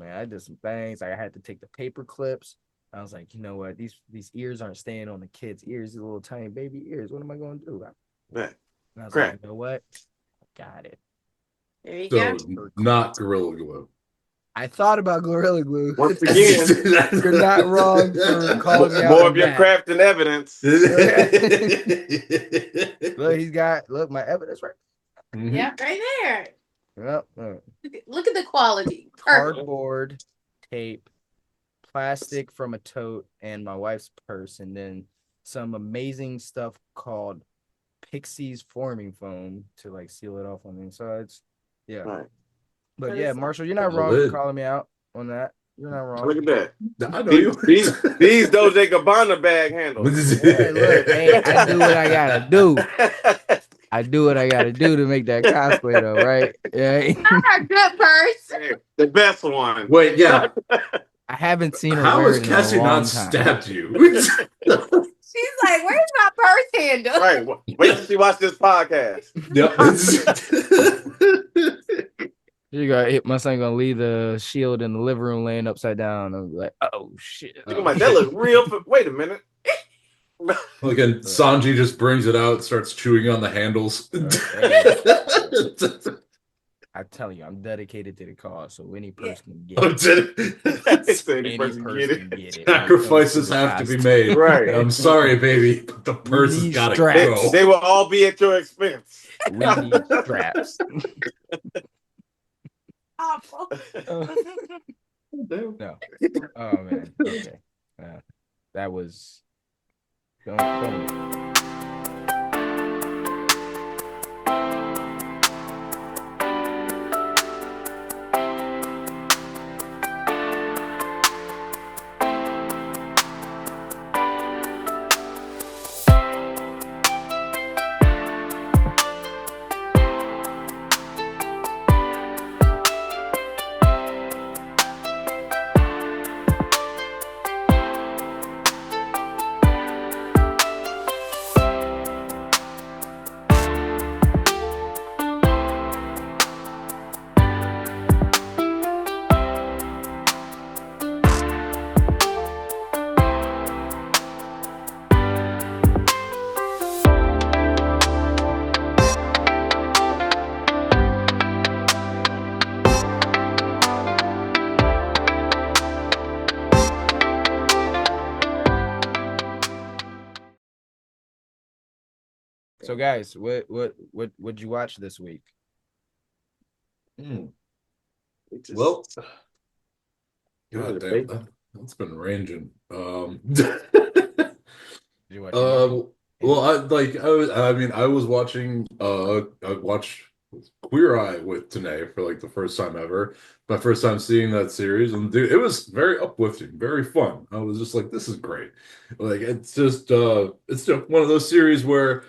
I did some things. Like I had to take the paper clips. I was like, you know what? These ears aren't staying on the kids' ears. These little tiny baby ears. What am I going to do? Man, And I was crap. like, you know what? Got it. There you So, go. not Gorilla Glue. I thought about Gorilla Glue. Once again, You're not wrong for calling me out. more on of your that. craft and evidence. Look, my evidence right. Yep, right there. Yep. Look at the quality. Perfect. Cardboard, tape, plastic from a tote, and my wife's purse, and then some amazing stuff called Pixie's forming foam to like seal it off on the insides. Yeah. Right. But That yeah, is Marshall, you're not The wrong for lid. calling me out on that. You're not wrong. Look at that. I know you. These Dolce Gabbana bag handles. Hey, look, hey, I do what I gotta do. I do what I gotta do to make that cosplay though, right? Yeah. Not a good purse. The best one. Wait, yeah. I haven't seen her How wear has it in Cassie a long not time. stabbed you? She's like, where's my purse handle? Right. Wait till she watch this podcast. You got hit. My son gonna leave the shield in the living room laying upside down. I'm like, oh shit. I'm like, that look real. Wait a minute. Again, Sanji just brings it out, starts chewing on the handles. I'm telling you, I'm dedicated to the cause, so any person can get Oh, it. Any person can get it. Sacrifices have to be made. Right. I'm sorry, baby, but the purse has need got to straps. go. They will all be at your expense. We need straps. Awful. No. Oh man. Okay. That was. Don't. So guys, what'd you watch this week? Well, God damn, that's been ranging. Did you watch Well, I was watching I watched Queer Eye with Tanae for like the first time ever. My first time seeing that series, and dude, it was very uplifting, very fun. I was just like, this is great. Like it's just one of those series where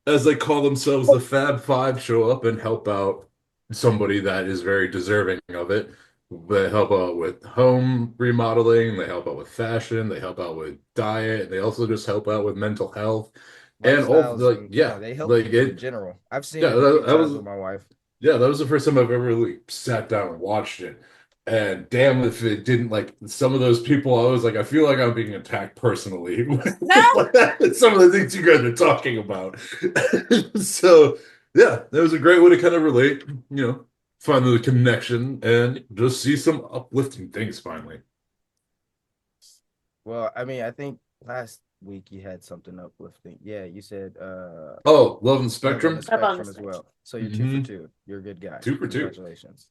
as they call themselves, the Fab Five show up and help out somebody that is very deserving of it. They help out with home remodeling, they help out with fashion, they help out with diet, and they also just help out with mental health. And all they help like people it, in general. I've seen yeah, it a few that was times with my wife. yeah, that was the first time I've ever really sat down and watched it. And damn if it didn't, like some of those people, I was like, I feel like I'm being attacked personally. Some of the things you guys are talking about. So yeah, that was a great way to kind of relate, find the connection and just see some uplifting things finally. Well, I mean, I think last week you had something uplifting. Yeah, you said Love and Love on the Spectrum. Spectrum as well. So you're 2 for 2. You're a good guy. 2 for 2. Congratulations.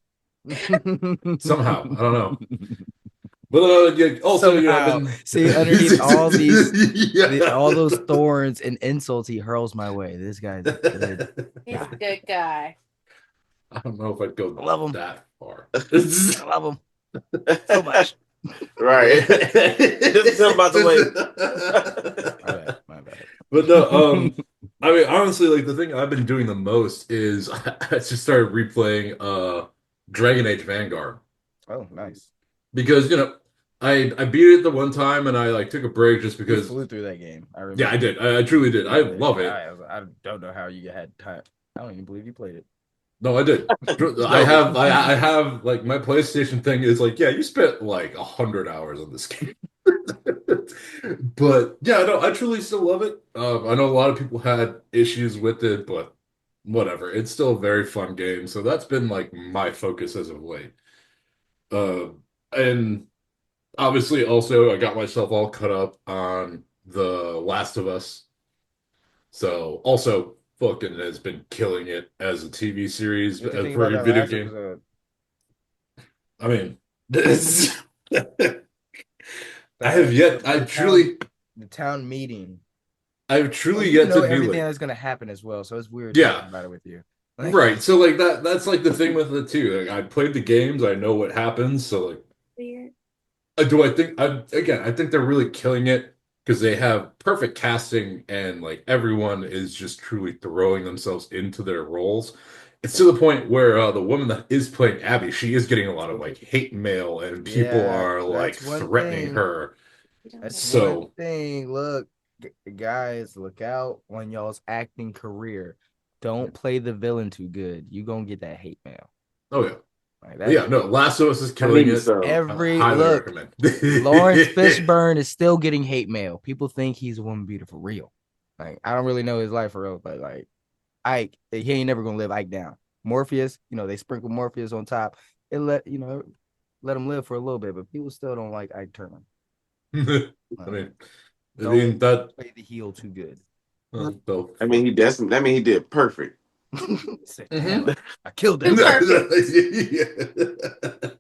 Somehow, I don't know. But also, Somehow. See, underneath all these, all those thorns and insults he hurls my way. This guy's good. He's a good guy. I don't know if I'd go Love him. that far. I love him so much. Right. Just tell him about the way. My bad. But no, I mean, honestly, like the thing I've been doing the most is I just started replaying Dragon Age Vanguard. Oh, nice. Because, I beat it the one time and I like took a break just because You flew through that game. I remember. Yeah, I did. I truly did. I love it. I don't know how you had time. I don't even believe you played it. No, I did. I have like my PlayStation thing is like, yeah, you spent like 100 hours on this game. But yeah, no, I truly still love it. I know a lot of people had issues with it, but whatever. It's still a very fun game. So that's been like my focus as of late. And obviously also I got myself all caught up on The Last of Us. So also fucking has been killing it as a TV series for a video game. I mean, the town meeting. I've truly yet to do everything that's gonna happen as well. So it's weird talking about it with you. Right. So like that's like the thing with it too. Like I played the games, I know what happens. So like Weird. I think they're really killing it because they have perfect casting and like everyone is just truly throwing themselves into their roles. It's to the point where the woman that is playing Abby, she is getting a lot of like hate mail and people are like threatening her. That's one thing. Look, guys, look out on y'all's acting career. Don't play the villain too good. You gonna get that hate mail. Oh yeah. Like Yeah, no, Last of Us is I killing mean, it. so every Highly look. recommend. Lawrence Fishburne is still getting hate mail. People think he's a woman beater for real. Like I don't really know his life for real, but like Ike, he ain't never gonna live Ike down. Morpheus, they sprinkle Morpheus on top. It let him live for a little bit, but people still don't like Ike Turner. I mean that play the heel too good. I mean, he did perfect. Said, damn, I killed Too that. perfect.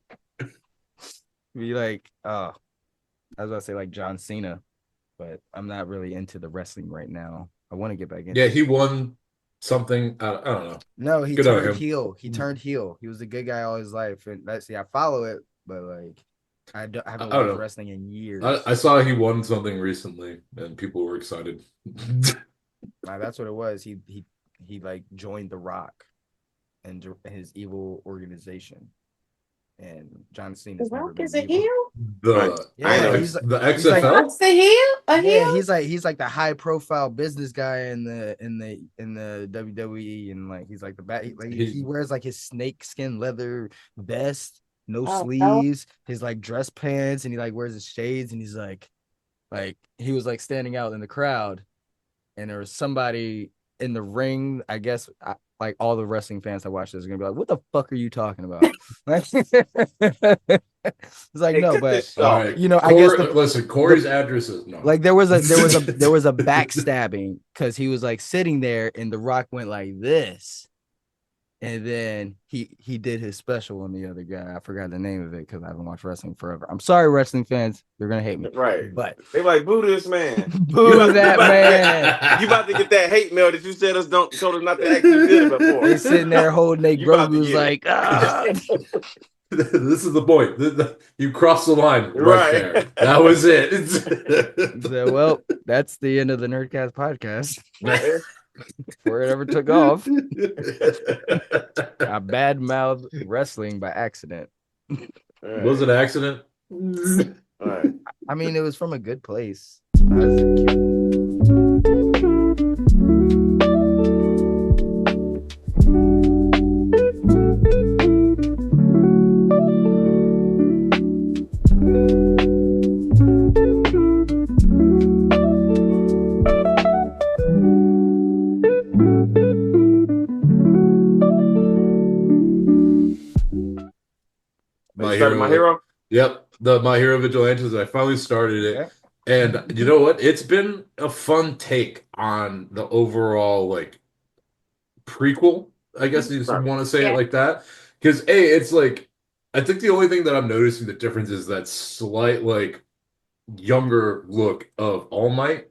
Be like, I was about to say like John Cena, but I'm not really into the wrestling right now. I want to get back into. Yeah, he won something. I don't know. No, he Good on turned him. heel. He turned heel. He was a good guy all his life, and I follow it, but like, I haven't don't watched know. wrestling in years. I saw he won something recently, and people were excited. That's what it was. He like joined The Rock and his evil organization. And John Cena's The never Rock been is a evil. heel? The he's like, XFL. Rock's a heel? A heel? he's like the high profile business guy in the WWE, and like he's like the bat. He wears like his snake skin leather vest, no sleeves, his like dress pants, and he like wears his shades, and he's like he was like standing out in the crowd, and there was somebody in the ring. I guess like all the wrestling fans that watch this are gonna be like, "What the fuck are you talking about?" It's like Hey, no, cut but this shit off. I guess listen, Corey's address is no. like there was a backstabbing because he was like sitting there and The Rock went like this, and then he did his special on the other guy. I forgot the name of it because I haven't watched wrestling forever. I'm sorry, wrestling fans, they're gonna hate me, Right? but They like boo this man. boo that man. You about to get that hate mail that you said told us not to act too good before. They sitting there holding their Grogu's like, This is the point. You crossed the line Right. there. That was it. So, well, that's the end of the Nerdcast podcast. Before it ever took off, I bad mouthed wrestling by accident. Was it an accident? Right. I mean, it was from a good place. My Hero? Yep. The My Hero Vigilantes. I finally started it. Yeah. And you know what? It's been a fun take on the overall like prequel, I guess you want to say it like that. Because it's like I think the only thing that I'm noticing the difference is that slight like younger look of All Might.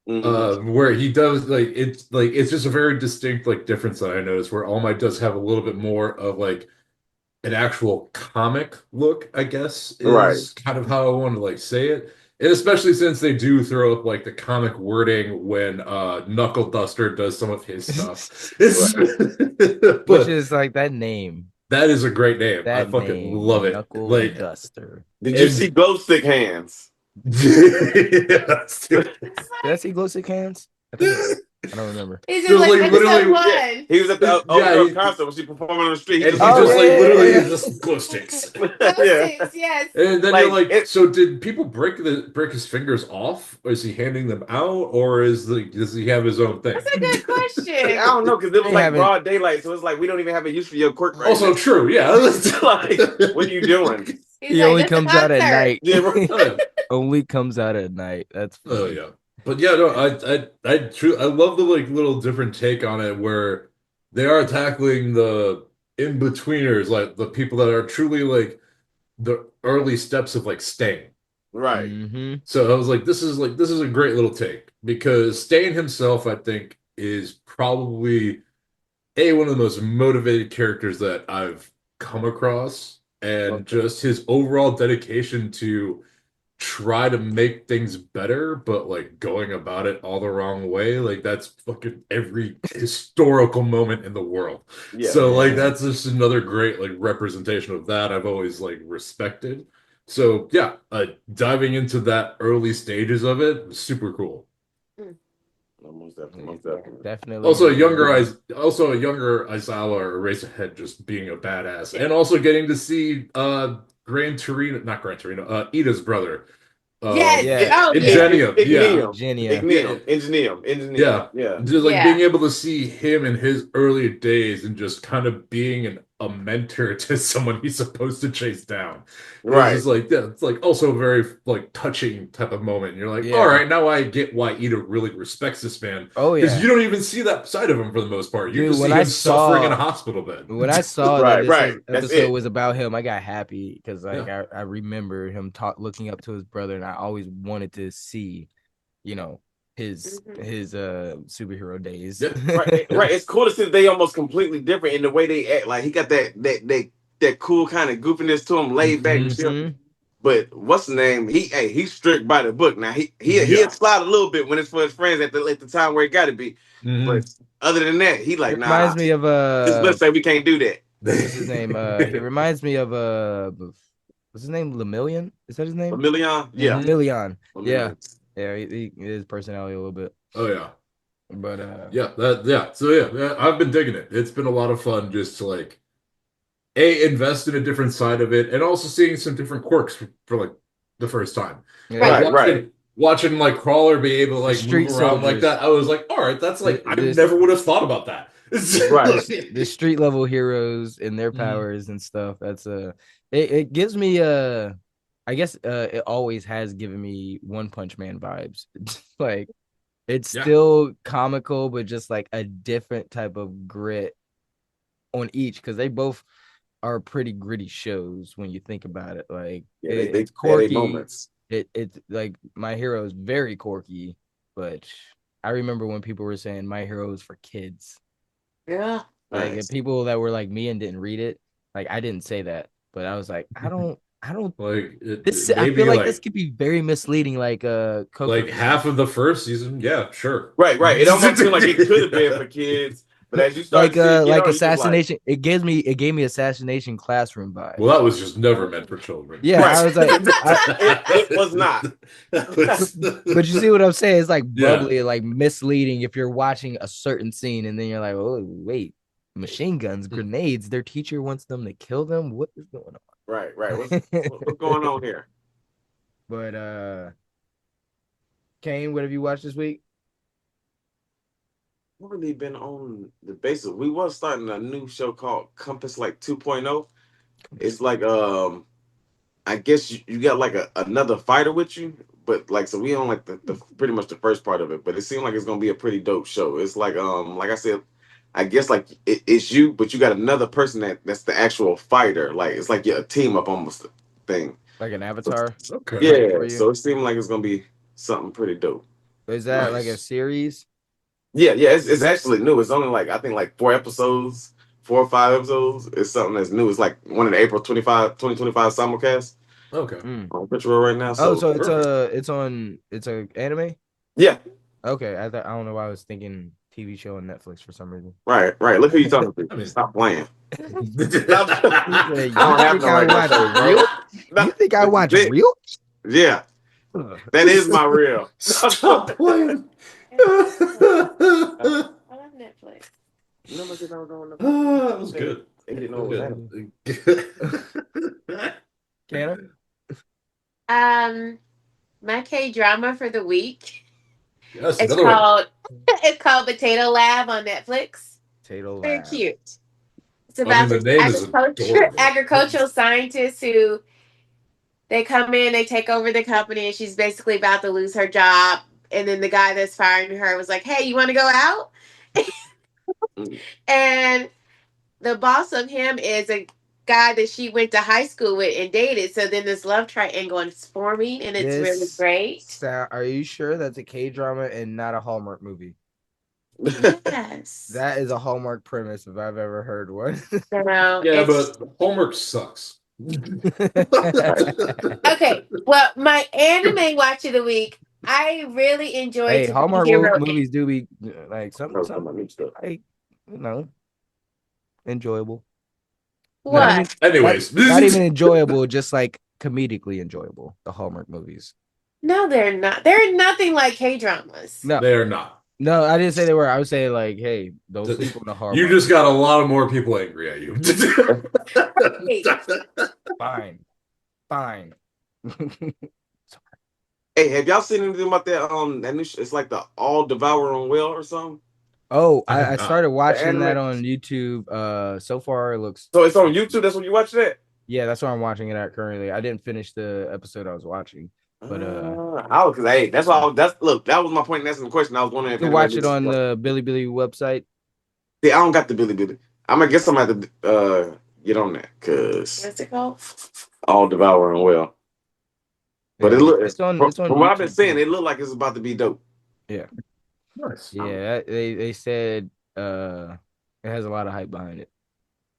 Where he does it's just a very distinct like difference that I noticed where All Might does have a little bit more of like an actual comic look, I guess, is kind of how I want to like say it. And especially since they do throw up like the comic wording when Knuckle Duster does some of his stuff. Which is like that name. That is a great name. That I fucking name, love it. Knuckle Like Duster. Did you see Glow Stick Hands? Yes, Did I see Glow Stick Hands? I don't remember. Is it like episode 1? He was at the concert when she performing on the street. And he just literally just glow sticks. Glow sticks, yes. And then you're like, so did people break his fingers off? Or is he handing them out? Or does he have his own thing? That's a good question. I don't know, because it was like broad daylight, so it's like we don't even have a use for your quirk right also now. True, yeah. Like, what are you doing? He only comes out at night. Yeah, only comes out at night. That's funny. Oh yeah. But yeah, no, I love the like little different take on it where they are tackling the in-betweeners, like the people that are truly like the early steps of like Stain. Right. Mm-hmm. So I was like, this is a great little take because Stain himself, I think, is probably one of the most motivated characters that I've come across, and just his overall dedication to try to make things better, but like going about it all the wrong way. Like that's fucking every historical moment in the world. Yeah, so like that's just another great like representation of that I've always like respected. So yeah, diving into that early stages of it was super cool. Most definitely. Definitely. Also a younger Aizawa Eraserhead just being a badass. And also getting to see not Gran Torino, Ida's brother. Yes. Yeah. Oh, yeah. Ingenium. Yeah. Engineer. Yeah. Just like Yeah. being able to see him in his early days and just kind of being a mentor to someone he's supposed to chase down. Right. It's just like, yeah, it's like also a very like touching type of moment. And you're like, Yeah. all right, now I get why Ida really respects this man. Oh Because yeah. you don't even see that side of him for the most part. You Dude, just when see I him saw- suffering in a hospital bed. When I saw Right, that this right. That's episode it. was about him, I got happy because like Yeah. I remember him looking up to his brother, and I always wanted to see, his superhero days. Yeah. Right. It's cool to see that they almost completely different in the way they act. Like he got that cool kind of goofiness to him, laid back and shit. Mhm. But what's the name? He's strict by the book. Now he'll slide a little bit when it's for his friends at the time where it got to be. Mhm. But other than that, he like It reminds me of let's say we can't do that. what's his name? He reminds me of what's his name? Lemillion? Is that his name? Lemillion? Yeah. Lemillion. Yeah. Lemillion. Yeah, his personality a little bit. Oh yeah. But So yeah, I've been digging it. It's been a lot of fun just to like invest in a different side of it and also seeing some different quirks for like the first time. yeah. Right. Watching like Crawler be able to like Street move around like soldiers. that, I was like, all right, that's like I This- never would have thought about that. Right. The street level heroes and their Mhm. powers and stuff. That's it gives me I guess it always has given me One Punch Man vibes. Like it's Yeah. still comical, but just like a different type of grit on each because they both are pretty gritty shows when you think about it. Like Yeah, it's they had quirky. their moments. It's like My Hero is very quirky, but I remember when people were saying My Hero is for kids. Yeah. Like Nice. people that were like me and didn't read it, like I didn't say that, but I was like, I don't. like I feel like this could be very misleading. Like Coco. like half of the first season. Yeah, sure. Right. It almost seemed like it could have been for kids, but as you start like assassination. It gave me Assassination Classroom vibe. Well, that was just never meant for children. Yeah, Right. I was like, it was not. but you see what I'm saying? It's like Yeah. bubbly, like misleading if you're watching a certain scene and then you're like, oh wait, machine guns, grenades. Their teacher wants them to kill them. What is going on? Right. What's going on here? But Kane, what have you watched this week? We've really been on the basis. We was starting a new show called Compass like 2.0. It's like I guess you got like another fighter with you, but like so we on like the pretty much the first part of it, but it seemed like it's gonna be a pretty dope show. It's like I said, I guess like it's you, but you got another person that's the actual fighter. Like it's like a team up almost thing. Like an avatar? Okay. For Yeah, you? so it seemed like it's gonna be something pretty dope. Is that like a Nice. series? Yeah, it's actually new. It's only like I think like 4 or 5 episodes. It's something that's new. It's like one of the April 2025 simulcast Okay. on Crunchyroll right now. So So, it's a anime? yeah, Okay, I don't know why I was thinking TV show on Netflix for some reason. right. Look who you talking to. I mean- Stop playing. You Stop. think I don't have no I right to watch say, real? No, You think I watch it- real? Yeah, that is my real. Stop playing. I love Netflix. That was good. They didn't know what was Good. Canna? My K drama for the week. Yes, It's another one. called Potato Lab on Netflix. Potato Very Lab. cute. It's I mean, about the this name is adorable. agricultural scientists who they come in, they take over the company, and she's basically about to lose her job. And then the guy that's firing her was like, "Hey, you want to go out?" And the boss of him is a guy that she went to high school with and dated. So then this love triangle is forming, and it's really great. Are you sure that's a K drama and not a Hallmark movie? Yes. That is a Hallmark premise if I've ever heard one. So Yeah, it's- but homework sucks. okay. Well, my anime watch of the week, I really enjoyed. Hey, Hallmark Superhero- movies do be like something like enjoyable. What? Anyways, Not even enjoyable, just like comedically enjoyable. The Hallmark movies. No, they're not. They're nothing like K dramas. No, they are not. No, I didn't say they were. I would say like, hey, don't sleep on the hard You body. just got a lot of more people angry at you. Fine. Hey, have y'all seen anything about that new it's like the All Devouring Well or something? Oh, I have I not. started watching anime? that on YouTube. So far it looks. So it's on YouTube. That's when you watch that. Yeah, that's where I'm watching it at currently. I didn't finish the episode I was watching, but Hey, that's why. That was my point in asking the question. I was wondering you if can anybody watch it knew. on the Billy website. See, I don't got the Billy Billy. I'm gonna guess I'm gonna have to get on that because What's it called? All Devouring Well. But Yeah, it look it's on from what I've been YouTube saying, too. it looked like it's about to be dope. Yeah, Nice. yeah. They said it has a lot of hype behind it.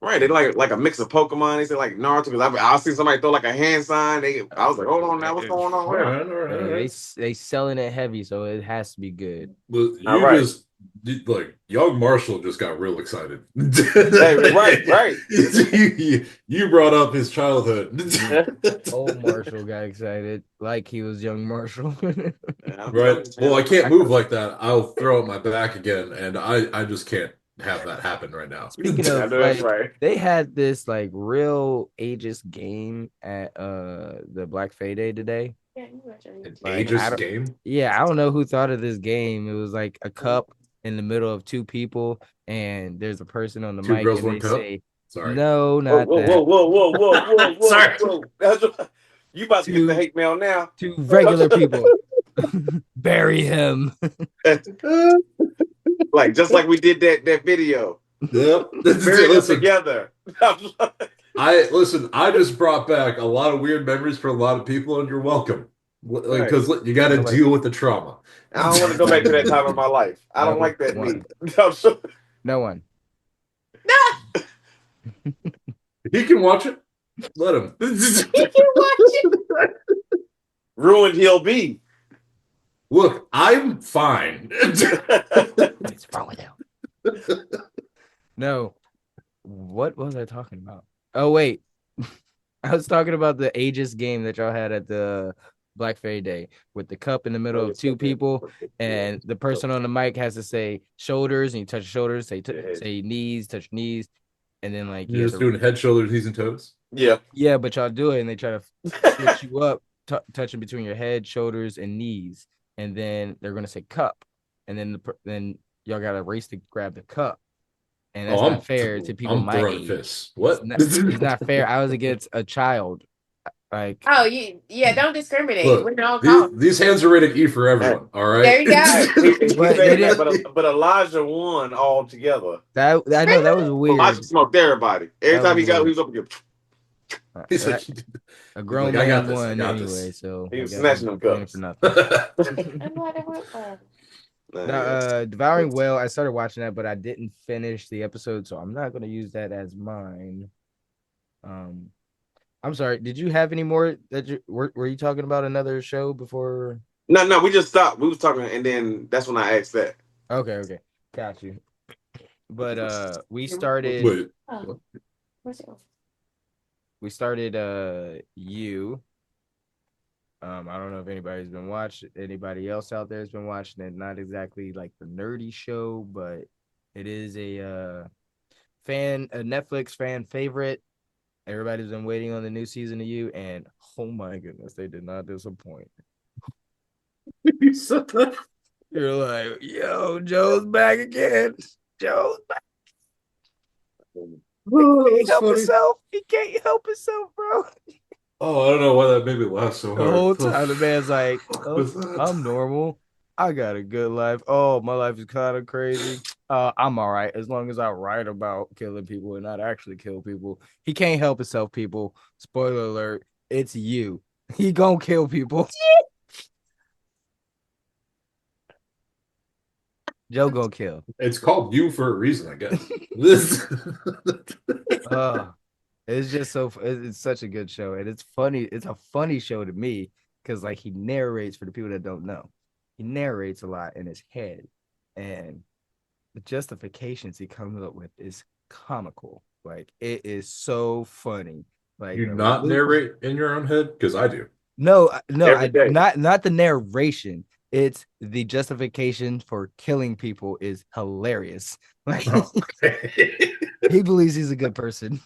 Right, they like a mix of Pokemon. They said like Naruto because I seen somebody throw like a hand sign. I was like, hold on now, what's going on All here? right, all right, all Hey, right. they selling it heavy, so it has to be good. Well, All you right. just like young Marshall just got real excited. Hey, right. You brought up his childhood. Old Marshall got excited like he was young Marshall. Right. Well, I can't move like that. I'll throw up my back again, and I just can't have that happen right now. Speaking I of, know that's like, right. they had this like real ageist game at the Black Fay Day today. Yeah, you watch it. An Like, ageist game? yeah, I don't know who thought of this game. It was like a cup in the middle of two people, and there's a person on the Two mic, girls, and one they cup? say, Sorry. "No, not Whoa. Sorry. You about to get the hate mail now. two regular people. Bury him." Like just like we did that video. Yep. Bury them Listen, together. I just brought back a lot of weird memories for a lot of people, and you're welcome. Right. Because you got to Nobody- deal with the trauma. I don't want to go back to that time in my life. I don't No like that one. need. No one. He can watch it. Let him. Ruined he'll be. Look, I'm fine. What's wrong with him? No. What was I talking about? Oh, wait. I was talking about the ageist game that y'all had at the Black Fairy Day with the cup in the middle of two people, and the person on the mic has to say shoulders, and you touch shoulders, say knees, touch knees, and then like You're just doing head, shoulders, knees, and toes. Yeah, but y'all do it, and they try to switch you up, touching between your head, shoulders, and knees, and then they're gonna say cup, and then y'all gotta race to grab the cup. And that's not fair to people I'm my throwing age. fists. What? It's not fair. I was against a child. Like, Oh, don't discriminate. We're all called. These hands are rated E for everyone. All right. There you go. But Elijah won all together. I know that was weird. Elijah smoked everybody. Every time he was up again. He's like, a grown like, man won anyway, so he was snatching them cups for nothing. I'm glad it went well. Devouring Whale, I started watching that, but I didn't finish the episode, so I'm not going to use that as mine. I'm sorry. Did you have any more that were you talking about another show before? No, we just stopped. We was talking, and then that's when I asked that. Okay, got you. But we started. Wait. Where's it going? We started You. I don't know if anybody's been watching. Anybody else out there has been watching it. Not exactly like the nerdy show, but it is a Netflix fan favorite. Everybody's been waiting on the new season of You, and oh my goodness, they did not disappoint. You're like, yo, Joe's back again. Joe's back. He can't help himself, bro. Oh, I don't know why that made me laugh so hard. The whole time the man's like, oh, I'm normal. I got a good life. Oh, my life is kind of crazy. I'm all right as long as I write about killing people and not actually kill people. He can't help himself, people. Spoiler alert, it's You. He gonna kill people. Joe gonna kill. It's called You for a reason, I guess. It's just it's such a good show, and it's funny. It's a funny show to me because like he narrates, for the people that don't know, he narrates a lot in his head, and the justifications he comes up with is comical. Like, it is so funny. Like, you not narrate in your own head? Because I do. No, Every day. not the narration. It's the justification for killing people is hilarious. Like, he believes he's a good person.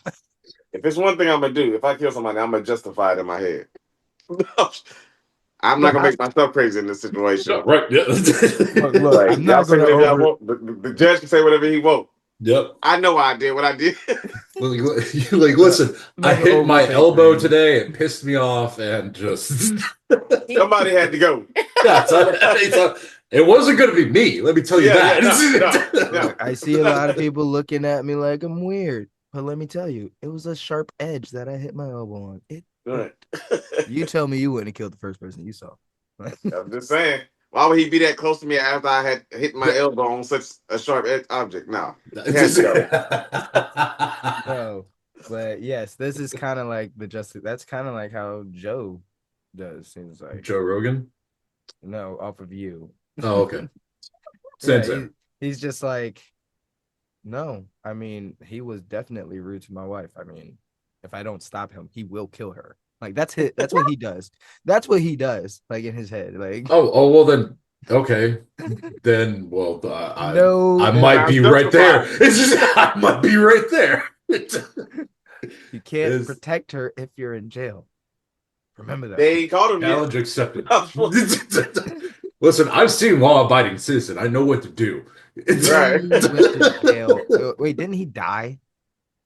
If it's one thing I'm gonna do, if I kill somebody, I'm gonna justify it in my head. I'm not gonna make myself crazy in this situation. Yeah, right. Yeah. Look, Like, I'm y'all not say gonna whatever y'all over. want. The judge can say whatever he want. Yep. I know I did what I did. Like, listen, I Not gonna hit my overthink elbow things. today. It pissed me off, and just Somebody had to go. yeah, it wasn't going to be me. Let me tell you that. No. I see a lot of people looking at me like I'm weird, but let me tell you, it was a sharp edge that I hit my elbow on. Right. You tell me you wouldn't have killed the first person you saw. I'm just saying. Why would he be that close to me after I had hit my elbow on such a sharp object? No. He had to go. No, but yes, this is kind of like that's kind of like how Joe does. Seems like Joe Rogan. no, off of you. Oh, okay. Yeah, he's just like, no. I mean, he was definitely rude to my wife. I mean, if I don't stop him, he will kill her. Like that's it. That's what he does. That's what he does. Like in his head. Like well then. Okay, then well, I might be right there. It's just I might be right there. You can't protect her if you're in jail. Remember that. They called him challenge accepted. Listen, I've seen law-abiding citizen. I know what to do. Right. Jail. Wait, didn't he die?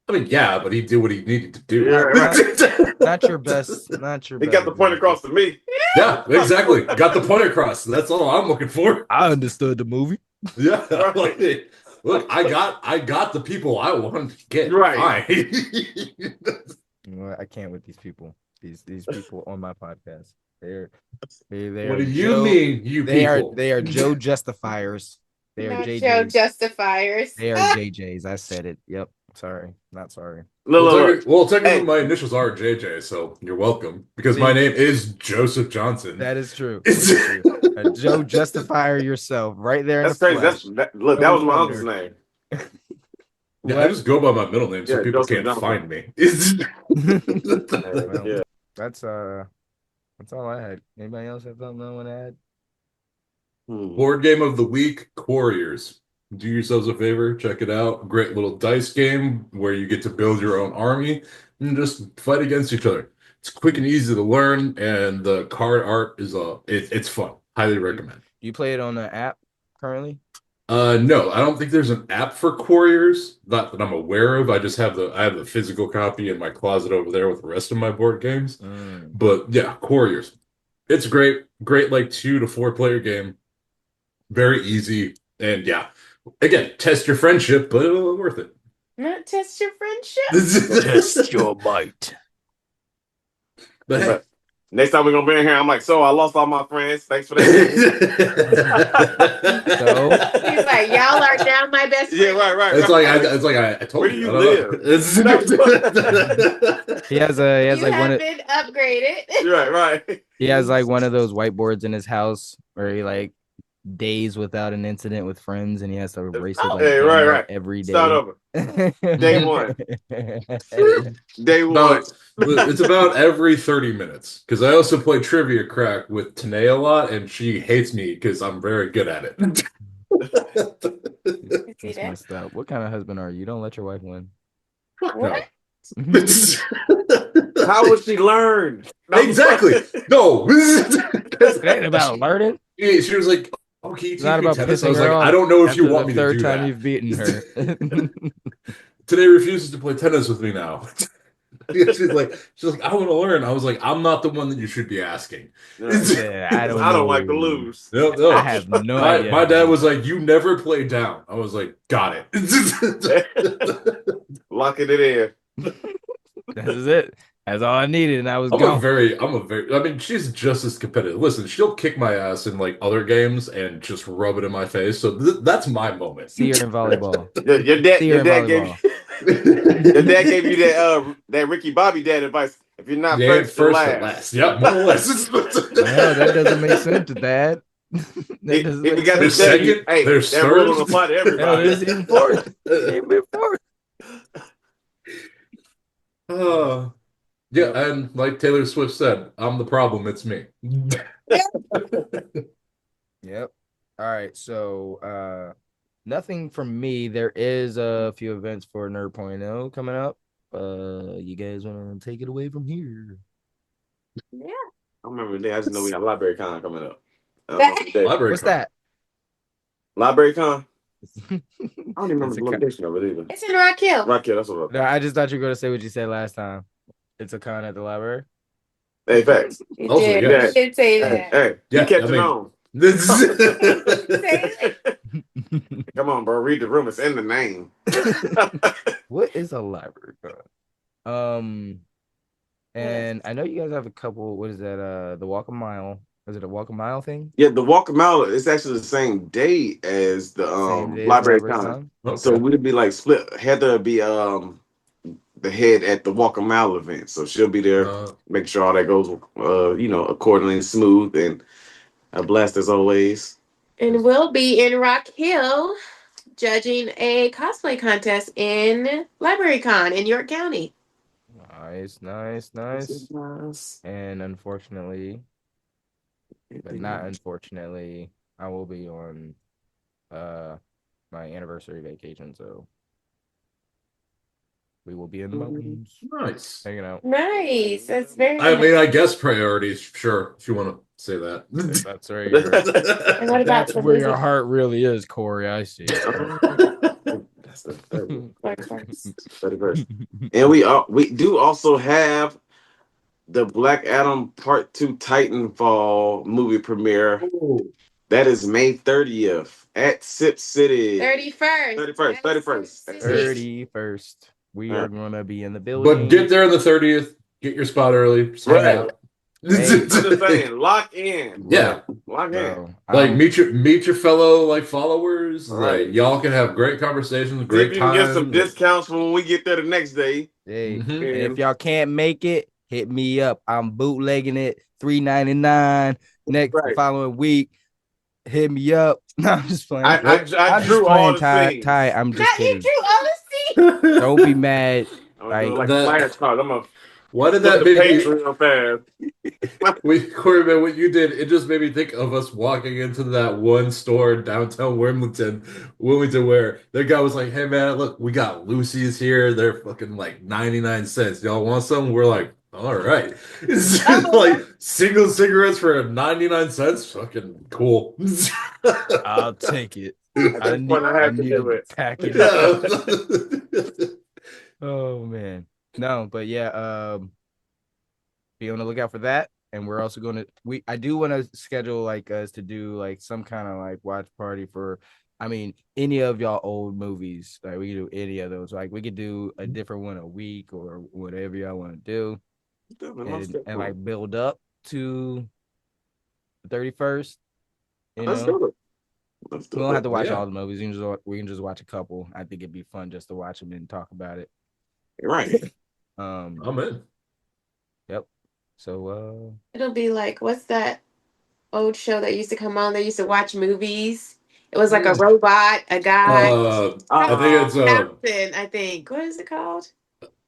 I mean, yeah, but he did what he needed to do. Yeah, not your best. Not your. He best got the point across to me. Yeah, exactly. Got the point across. That's all I'm looking for. I understood the movie. Yeah. Like, look, I got the people I wanted to get. Right. I can't with these people. These people on my podcast. They're what do you mean, you people? They are Joe Justifiers. They are JJs. Joe Justifiers. They are JJs. I said it. Yep. Sorry. Not sorry. Well, technically, my initials are JJ, so you're welcome. Because my name is Joseph Johnson. That is true. A Joe Justifier yourself, right there. That's crazy. That was my uncle's name. Yeah, I just go by my middle name so people can't find me. Well, that's all I had. Anybody else have something I want to add? Board game of the week, Warriors. Do yourselves a favor, check it out. Great little dice game where you get to build your own army and just fight against each other. It's quick and easy to learn, and the card art is it's fun. Highly recommend. Do you play it on the app currently? No, I don't think there's an app for Warriors, not that I'm aware of. I just have the physical copy in my closet over there with the rest of my board games. But yeah, Warriors. It's great like 2 to 4 player game. Very easy, and yeah. Again, test your friendship, but worth it. Not test your friendship. Test your might. But hey. Next time we're gonna be in here, I'm like, so I lost all my friends. Thanks for that. So he's like, y'all are now my best friend. Yeah, right. It's like I told Where do you live? He has like one been upgraded. Right. He has like one of those whiteboards in his house where he like days without an incident with friends, and he has to erase it like every day. Start over. Day one. Day one. It's about every 30 minutes. Because I also play Trivia Crack with Tanae a lot, and she hates me because I'm very good at it. That's messed up. What kind of husband are you? You don't let your wife win. What? How would she learn? Exactly. No. It ain't about learning. She was like, "Oh, can you teach not me about tennis?" pissing I was her like, off "I don't know if you after want me to do the third time that." you've beaten her. Today refuses to play tennis with me now. she's like, I want to learn. I was like, I'm not the one that you should be asking. I don't like to lose. No. I have no idea. My dad was like, you never play down. I was like, got it. Locking it in. That is it. That's all I needed, and I was gone. I mean, she's just as competitive. Listen, she'll kick my ass in like other games and just rub it in my face. So that's my moment. See her in volleyball. Your dad gave you that Ricky Bobby dad advice. If you're not first to last. Yep, more or less. That doesn't make sense, Dad. There's second. There's that third. rule don't apply to everybody. There's even fourth. Even fourth. Yeah, and like Taylor Swift said, I'm the problem, it's me. Yep. All right. So nothing from me. There is a few events for Nerd.0 coming up. You guys want to take it away from here? Yeah. I remember the day. I just know we got Library Con coming up. I don't know That- what day. Library What's Con. that? Library Con. I don't even remember It's the a location of it either. It's in Rock Hill. Rock Hill, that's what I No, thought. I just thought you were going to say what you said last time. It's a con at the library. Hey, facts. You Also, did. yes. You did say Hey, that. hey, Yeah, you catching I mean- on. Say it. Come on, bro. Read the room. It's in the name. What is a library con? And I know you guys have a couple. What is that? The Walk a Mile. Is it a Walk a Mile thing? Yeah, the Walk a Mile is actually the same day as the Same day as Library Library Con. Con? Okay. So we'd be like split. Heather would be the head at the Walk a Mile event. So she'll be there, make sure all that goes accordingly and smooth, and a blast as always. And we'll be in Rock Hill judging a cosplay contest in Library Con in York County. Nice. And unfortunately, but not unfortunately, I will be on my anniversary vacation, so we will be in the mountains Nice. hanging out. Nice. That's very I nice. mean, I guess priorities, sure, if you want to say that. That's where your And what about that's the where your music? heart really is, Corey. I see. That's the 31st. And we do also have the Black Adam Part 2 Titanfall movie premiere. That is May 30th at Sip City. 31st. 31st. 31st. We are gonna be in the building. But get there on the 30th. Get your spot early. Right. Out. Hey. I'm just saying, lock in. Yeah. Lock in. Bro, Like meet your fellow like followers. Right. Like y'all can have great conversations, See if great you can get some time. discounts for when we get there the next day. hey, Mhm. and if y'all can't make it, hit me up. I'm bootlegging it $3.99 next Right. following week. Hit me up. No, I'm just playing. I I'm drew just all playing, the Ty. scenes. Ty, I'm just That you kidding. drew all the scenes. Don't be mad. I'm gonna do it like That- a flashcard. I'm gonna Why did flip that the make page me? real fast. Corey, man, what you did, it just made me think of us walking into that one store in downtown Wilmington, where the guy was like, "Hey, man, look, we got Lucy's here. They're fucking like 99 cents. Y'all want some?" We're like, "All right." It's like single cigarettes for 99 cents. Fucking cool. I'll take it. I had to do it. Pack it up. Yeah. Oh man. No, but yeah, be on the lookout for that. And we're also I do want to schedule like us to do like some kind of like watch party for any of y'all old movies. Like we can do any of those. Like we could do a different one a week or whatever y'all want to do. And like build up to the 31st. Let's do it. We don't have to watch Yeah. all the movies. We can just watch a couple. I think it'd be fun just to watch them and talk about it. Right. I'm in. Yep. So It'll be like, what's that old show that used to come on? They used to watch movies. It was like a robot, a guy. I think it's Mountain, I think. What is it called?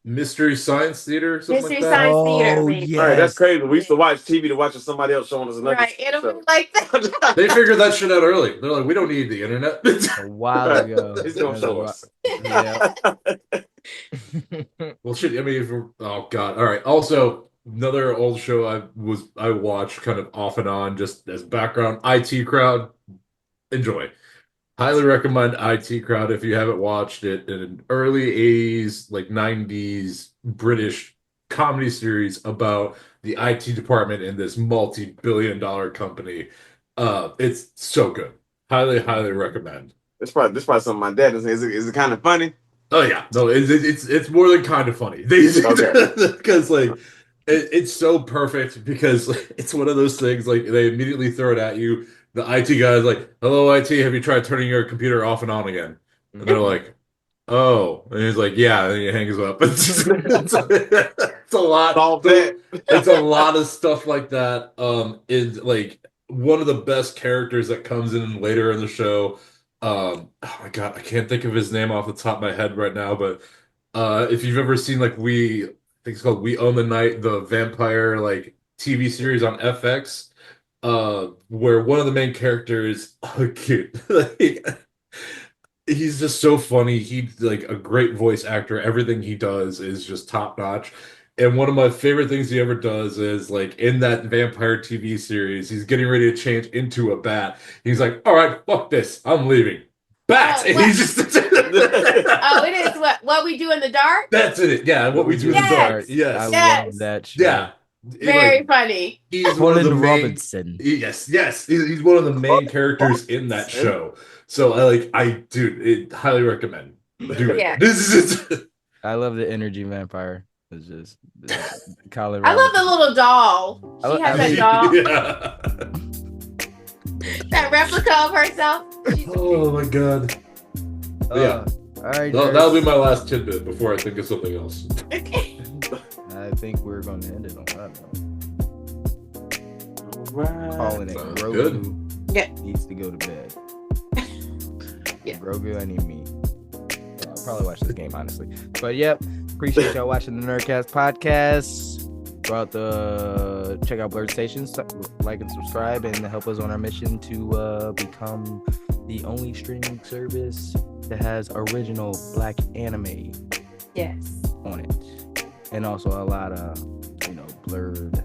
Mystery Science Theater, something Mystery like that. Science Theater. Oh, maybe. yeah. All right, that's crazy. We used to watch TV to watch somebody else showing us another Right. It'll show. be like that. They figured that shit out early. They're like, we don't need the internet. a while ago. He's gonna show us. Yeah. Well, shit. I mean, oh god. All right. Also, another old show I watched kind of off and on, just as background. IT Crowd. Enjoy. Highly recommend IT Crowd if you haven't watched it. An early 80s, like 90s British comedy series about the IT department in this multi-billion-dollar company. It's so good. Highly recommend. This probably something my dad is. Is it kind of funny? Oh yeah, no, it's more than kind of funny. Because like it's so perfect because it's one of those things like they immediately throw it at you. The IT guy's like, "Hello, IT, have you tried turning your computer off and on again?" And they're like, "Oh," and he's like, "Yeah," and he hangs up. It's a lot. It's a lot of stuff like that. Is like one of the best characters that comes in later in the show. Oh my God, I can't think of his name off the top of my head right now, but if you've ever seen like I think it's called We Own the Night, the vampire like TV series on FX, where one of the main characters, cute, like he's just so funny. He's like a great voice actor. Everything he does is just top notch. And one of my favorite things he ever does is like in that vampire TV series, he's getting ready to change into a bat. He's like, "All right, fuck this, I'm leaving." Bat, Oh, and what? he's just. Oh, it is what we do in the dark. That's it. Yeah, what we do in the Yes. dark. Yes. I Yes. love that show. Yeah. Very Like, funny. he's one of the Colin main. Robinson. Yes, yes. He's one of the main characters in that show. So dude, highly recommend. Do it. Yeah. This is I love the energy vampire. It's just Colin I love the Robinson. little doll. She has that doll, Yeah. that replica of herself. Oh my god. Yeah. All right. That'll be my last tidbit before I think of something else. I think we're going to end it on that note. Right. Calling it Sounds Grogu. Yeah. Needs to go to bed. Yeah. Grogu, I need me. I'll probably watch this game, honestly. But yep, appreciate y'all watching the Nerdcast podcast. Go out the check out Blurred Stations, like and subscribe, and help us on our mission to become the only streaming service that has original Black anime Yes. on it, and also a lot of blurred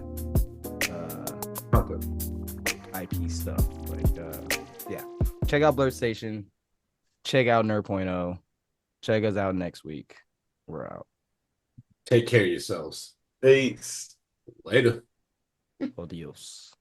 IP stuff. Like yeah, check out Blurred Station, check out Nerd.0, check us out next week. We're out. Take care of yourselves. Peace. Later. Adios.